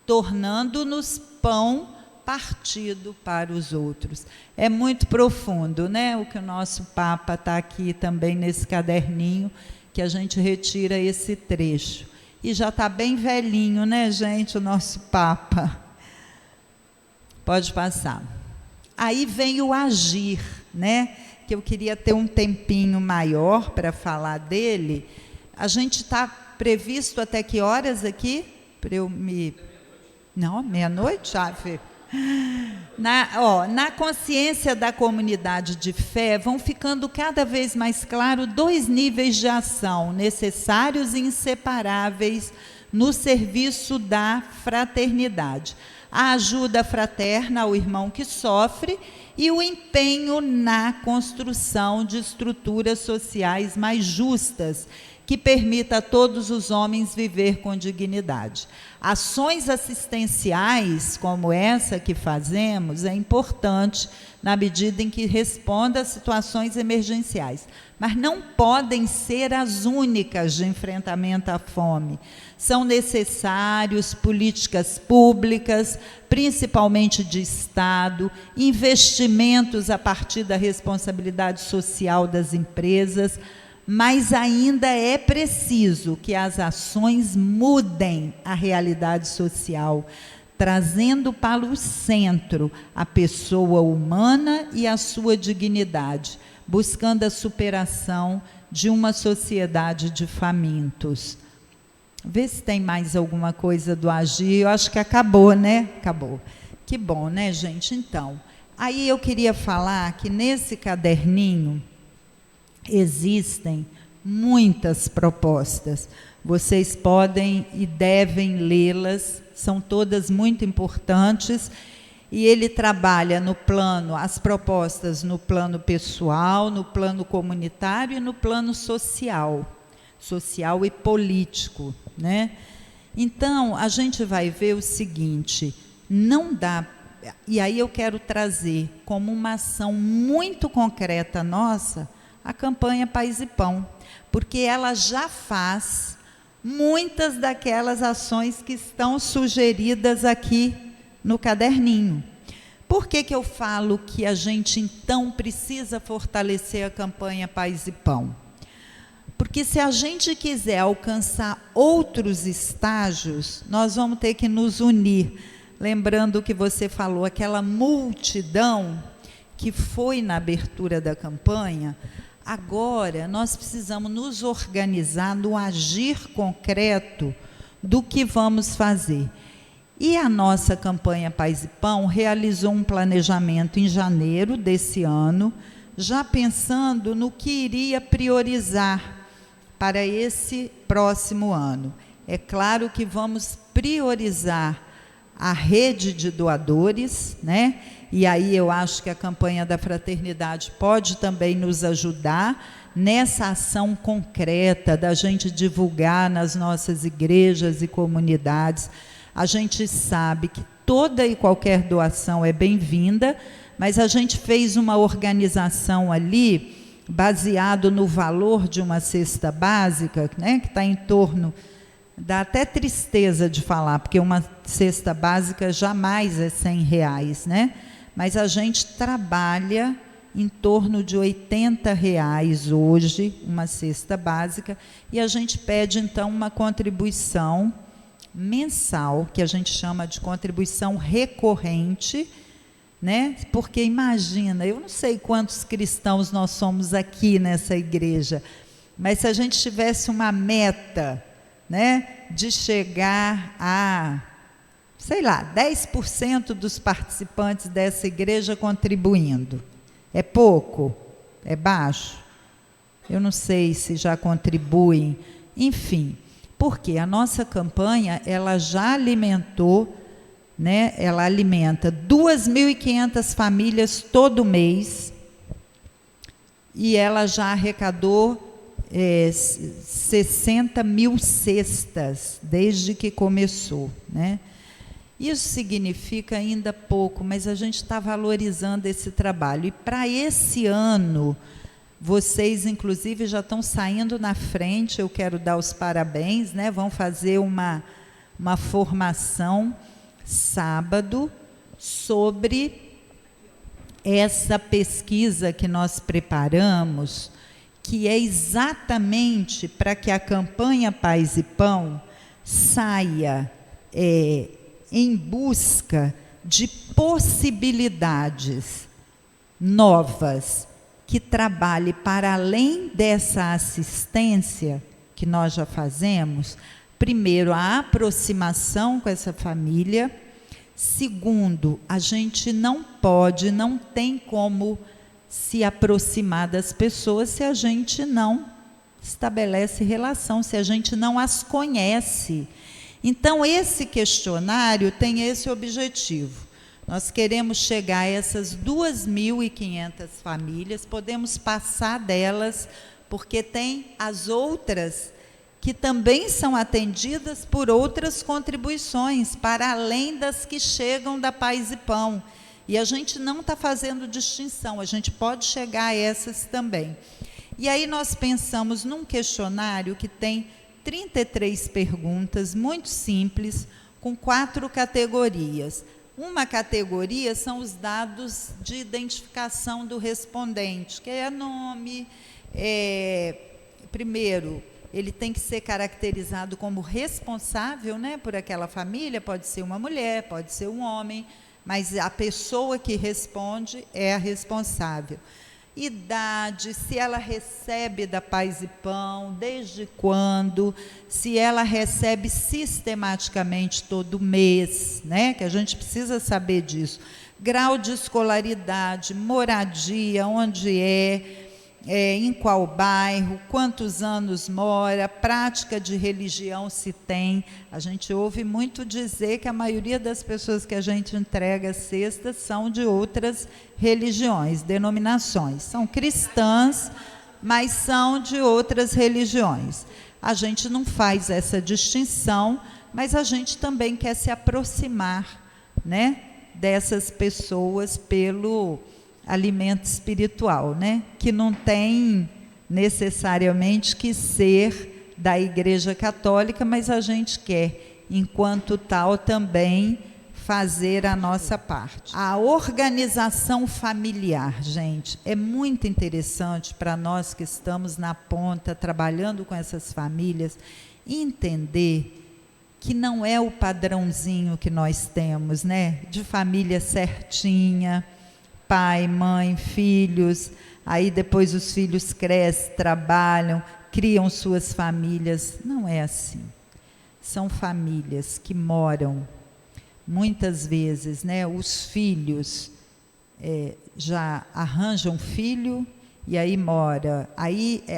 tornando-nos pão partido para os outros. É muito profundo, né? O que o nosso Papa está aqui também nesse caderninho, que a gente retira esse trecho. E já está bem velhinho, né, gente, o nosso Papa. Pode passar. Aí vem o agir, né? Que eu queria ter um tempinho maior para falar dele. A gente está previsto até que horas aqui? Para eu me... Não, meia-noite, Ave. Na consciência da comunidade de fé, vão ficando cada vez mais claros 2 níveis de ação, necessários e inseparáveis no serviço da fraternidade. A ajuda fraterna ao irmão que sofre e o empenho na construção de estruturas sociais mais justas, que permita a todos os homens viver com dignidade. Ações assistenciais como essa que fazemos é importante na medida em que responda a situações emergenciais, mas não podem ser as únicas de enfrentamento à fome. São necessários políticas públicas, principalmente de Estado, investimentos a partir da responsabilidade social das empresas, mas ainda é preciso que as ações mudem a realidade social, trazendo para o centro a pessoa humana e a sua dignidade, buscando a superação de uma sociedade de famintos. Vê se tem mais alguma coisa do agir. Eu acho que acabou, né? Acabou. Que bom, né, gente? Então, aí eu queria falar que nesse caderninho existem muitas propostas. Vocês podem e devem lê-las, são todas muito importantes, e ele trabalha no plano, as propostas no plano pessoal, no plano comunitário e no plano social e político, né? Então, a gente vai ver o seguinte, não dá, e aí eu quero trazer como uma ação muito concreta nossa, a campanha Paz e Pão, porque ela já faz muitas daquelas ações que estão sugeridas aqui no caderninho. Por que eu falo que a gente, então, precisa fortalecer a campanha Paz e Pão? Porque se a gente quiser alcançar outros estágios, nós vamos ter que nos unir. Lembrando o que você falou, aquela multidão que foi na abertura da campanha, agora nós precisamos nos organizar no agir concreto do que vamos fazer. E a nossa campanha Paz e Pão realizou um planejamento em janeiro desse ano, já pensando no que iria priorizar para esse próximo ano. É claro que vamos priorizar a rede de doadores, né? E aí eu acho que a campanha da fraternidade pode também nos ajudar nessa ação concreta da gente divulgar nas nossas igrejas e comunidades. A gente sabe que toda e qualquer doação é bem-vinda, mas a gente fez uma organização ali, baseado no valor de uma cesta básica, né, que está em torno, dá até tristeza de falar, porque uma cesta básica jamais é R$100, né? Mas a gente trabalha em torno de R$80 hoje, uma cesta básica, e a gente pede então uma contribuição mensal, que a gente chama de contribuição recorrente, né? Porque imagina, eu não sei quantos cristãos nós somos aqui nessa igreja, mas se a gente tivesse uma meta, né, de chegar a, sei lá, 10% dos participantes dessa igreja contribuindo, é pouco? É baixo? Eu não sei se já contribuem, enfim, porque a nossa campanha, ela já alimentou, né, ela alimenta 2.500 famílias todo mês, e ela já arrecadou 60 mil cestas desde que começou, né? Isso significa ainda pouco, mas a gente está valorizando esse trabalho. E para esse ano, vocês inclusive já estão saindo na frente, eu quero dar os parabéns, né? Vão fazer uma formação sábado sobre essa pesquisa que nós preparamos, que é exatamente para que a campanha Paz e Pão saia em busca de possibilidades novas, que trabalhe para além dessa assistência que nós já fazemos. Primeiro, a aproximação com essa família. Segundo, a gente não pode, não tem como se aproximar das pessoas se a gente não estabelece relação, se a gente não as conhece. Então, esse questionário tem esse objetivo. Nós queremos chegar a essas 2.500 famílias, podemos passar delas, porque tem as outras que também são atendidas por outras contribuições, para além das que chegam da Paz e Pão. E a gente não está fazendo distinção, a gente pode chegar a essas também. E aí nós pensamos num questionário que tem 33 perguntas, muito simples, com 4 categorias. Uma categoria são os dados de identificação do respondente, que é nome, primeiro, ele tem que ser caracterizado como responsável, né, por aquela família, pode ser uma mulher, pode ser um homem, mas a pessoa que responde é a responsável. Idade, se ela recebe da Paz e Pão, desde quando, se ela recebe sistematicamente todo mês, né, que a gente precisa saber disso. Grau de escolaridade, moradia, onde em qual bairro, quantos anos mora, prática de religião se tem. A gente ouve muito dizer que a maioria das pessoas que a gente entrega cestas são de outras religiões, denominações. São cristãs, mas são de outras religiões. A gente não faz essa distinção, mas a gente também quer se aproximar, né, dessas pessoas pelo alimento espiritual, né? Que não tem necessariamente que ser da Igreja Católica, mas a gente quer, enquanto tal, também fazer a nossa parte. A organização familiar, gente, é muito interessante para nós que estamos na ponta, trabalhando com essas famílias, entender que não é o padrãozinho que nós temos, né? De família certinha, pai, mãe, filhos, aí depois os filhos crescem, trabalham, criam suas famílias. Não é assim. São famílias que moram, muitas vezes, né, os filhos já arranja um filho, e aí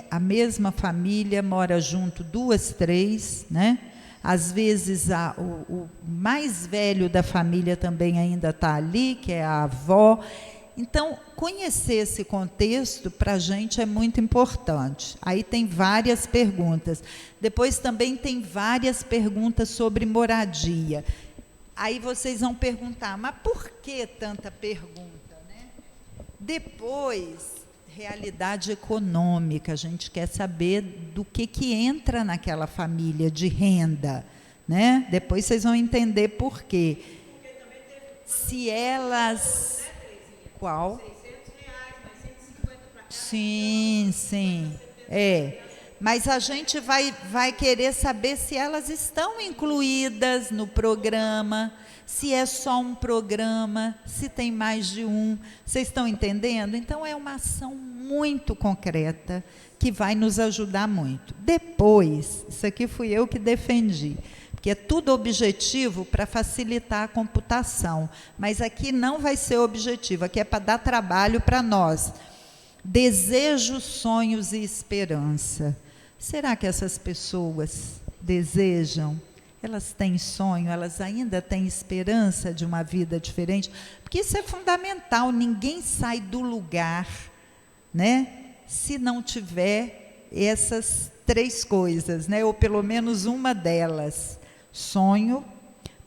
a mesma família mora junto 2, 3, né? Às vezes o mais velho da família também ainda está ali, que é a avó. Então, conhecer esse contexto para a gente é muito importante. Aí tem várias perguntas. Depois também tem várias perguntas sobre moradia. Aí vocês vão perguntar, mas por que tanta pergunta, né? Depois, realidade econômica, a gente quer saber do que entra naquela família de renda, né? Depois vocês vão entender por quê. Se elas... Qual? R$600, mais R$150 para cada. Sim. Mas a gente vai querer saber se elas estão incluídas no programa, se é só um programa, se tem mais de um. Vocês estão entendendo? Então, é uma ação muito concreta que vai nos ajudar muito. Depois, isso aqui fui eu que defendi, porque é tudo objetivo para facilitar a computação, mas aqui não vai ser objetivo, aqui é para dar trabalho para nós. Desejos, sonhos e esperança. Será que essas pessoas desejam? Elas têm sonho, elas ainda têm esperança de uma vida diferente? Porque isso é fundamental, ninguém sai do lugar, né, se não tiver essas 3 coisas, né, ou pelo menos uma delas. Sonho,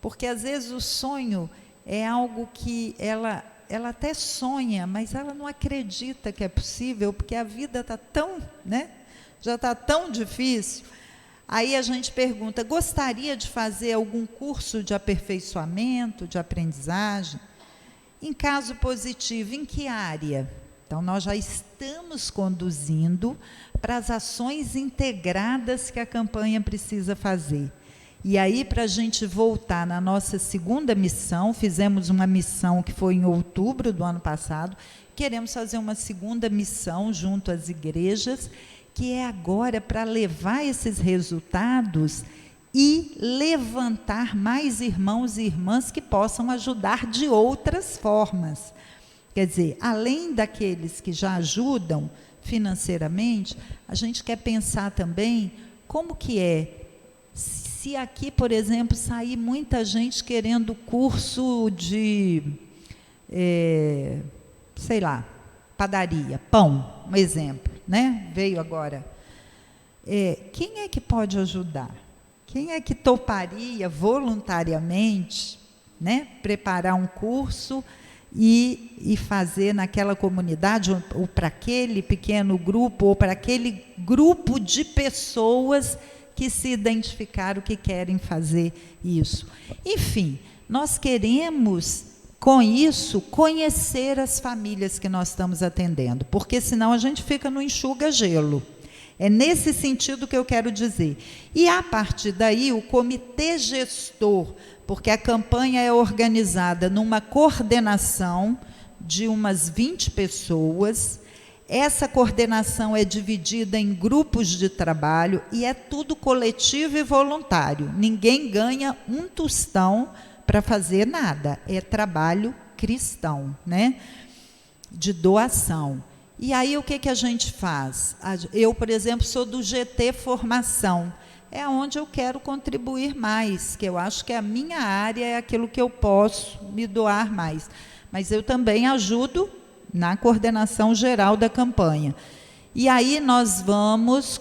porque às vezes o sonho é algo que ela até sonha, mas ela não acredita que é possível, porque a vida está tão, né, já está tão difícil. Aí a gente pergunta, gostaria de fazer algum curso de aperfeiçoamento, de aprendizagem? Em caso positivo, em que área? Então, nós já estamos conduzindo para as ações integradas que a campanha precisa fazer. E aí, para a gente voltar na nossa segunda missão, fizemos uma missão que foi em outubro do ano passado, queremos fazer uma segunda missão junto às igrejas, que é agora para levar esses resultados e levantar mais irmãos e irmãs que possam ajudar de outras formas. Quer dizer, além daqueles que já ajudam financeiramente, a gente quer pensar também como que se aqui, por exemplo, sair muita gente querendo curso de, sei lá, padaria, pão, um exemplo, né? Veio agora. Quem é que pode ajudar? Quem é que toparia voluntariamente, né, preparar um curso e fazer naquela comunidade, ou para aquele pequeno grupo, ou para aquele grupo de pessoas que se identificaram que querem fazer isso? Enfim, nós queremos, com isso, conhecer as famílias que nós estamos atendendo, porque senão a gente fica no enxuga-gelo. É nesse sentido que eu quero dizer. E, a partir daí, o comitê gestor, porque a campanha é organizada numa coordenação de umas 20 pessoas, essa coordenação é dividida em grupos de trabalho e é tudo coletivo e voluntário. Ninguém ganha um tostão para fazer nada, é trabalho cristão, né, de doação. E aí o que a gente faz? Eu, por exemplo, sou do GT Formação, é onde eu quero contribuir mais, que eu acho que a minha área é aquilo que eu posso me doar mais. Mas eu também ajudo na coordenação geral da campanha. E aí nós vamos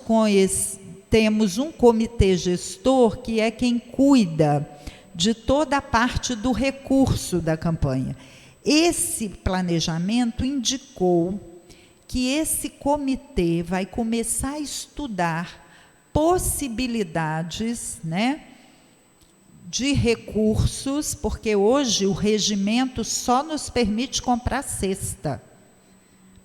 temos um comitê gestor que é quem cuida de toda a parte do recurso da campanha. Esse planejamento indicou que esse comitê vai começar a estudar possibilidades, né, de recursos, porque hoje o regimento só nos permite comprar cesta.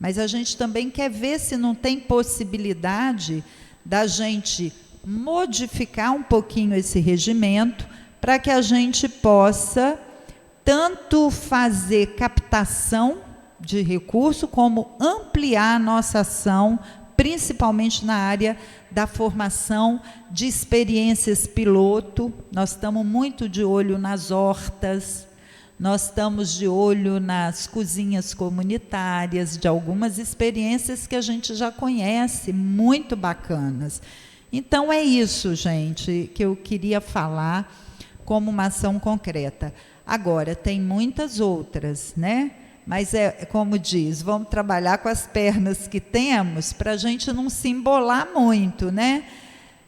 Mas a gente também quer ver se não tem possibilidade da gente modificar um pouquinho esse regimento para que a gente possa tanto fazer captação de recurso, como ampliar a nossa ação, principalmente na área da formação de experiências piloto. Nós estamos muito de olho nas hortas, nós estamos de olho nas cozinhas comunitárias, de algumas experiências que a gente já conhece, muito bacanas. Então, é isso, gente, que eu queria falar como uma ação concreta. Agora, tem muitas outras, né? Mas é como diz, vamos trabalhar com as pernas que temos para a gente não se embolar muito, né?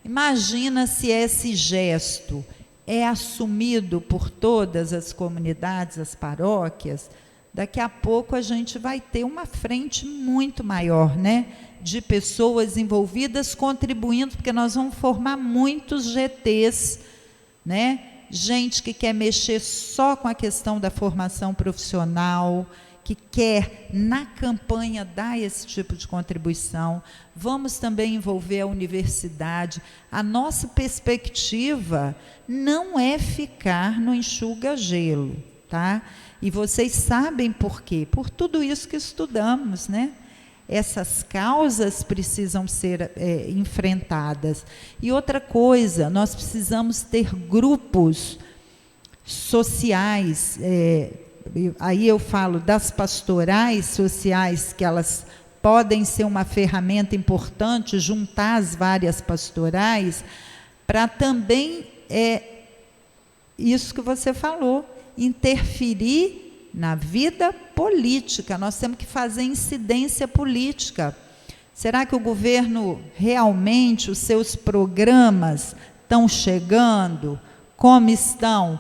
Imagina se esse gesto é assumido por todas as comunidades, as paróquias, daqui a pouco a gente vai ter uma frente muito maior, né? De pessoas envolvidas contribuindo, porque nós vamos formar muitos GTs, né? Gente que quer mexer só com a questão da formação profissional, que quer, na campanha, dar esse tipo de contribuição. Vamos também envolver a universidade. A nossa perspectiva não é ficar no enxuga-gelo, tá? E vocês sabem por quê? Por tudo isso que estudamos, né? Essas causas precisam ser enfrentadas. E outra coisa, nós precisamos ter grupos sociais, aí eu falo das pastorais sociais, que elas podem ser uma ferramenta importante, juntar as várias pastorais, para também, isso que você falou, interferir na vida política. Nós temos que fazer incidência política. Será que o governo realmente, os seus programas estão chegando? Como estão?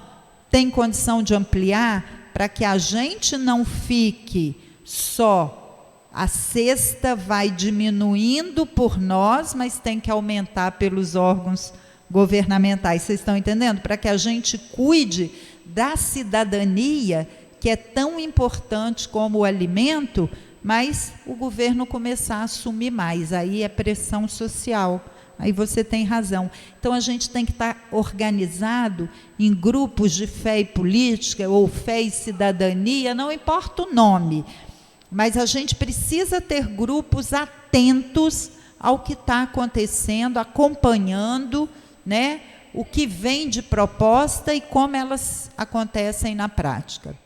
Tem condição de ampliar? Para que a gente não fique só, a cesta vai diminuindo por nós, mas tem que aumentar pelos órgãos governamentais. Vocês estão entendendo? Para que a gente cuide da cidadania, que é tão importante como o alimento, mas o governo começar a assumir mais. Aí é pressão social. Aí você tem razão. Então, a gente tem que estar organizado em grupos de fé e política, ou fé e cidadania, não importa o nome, mas a gente precisa ter grupos atentos ao que está acontecendo, acompanhando, né, o que vem de proposta e como elas acontecem na prática.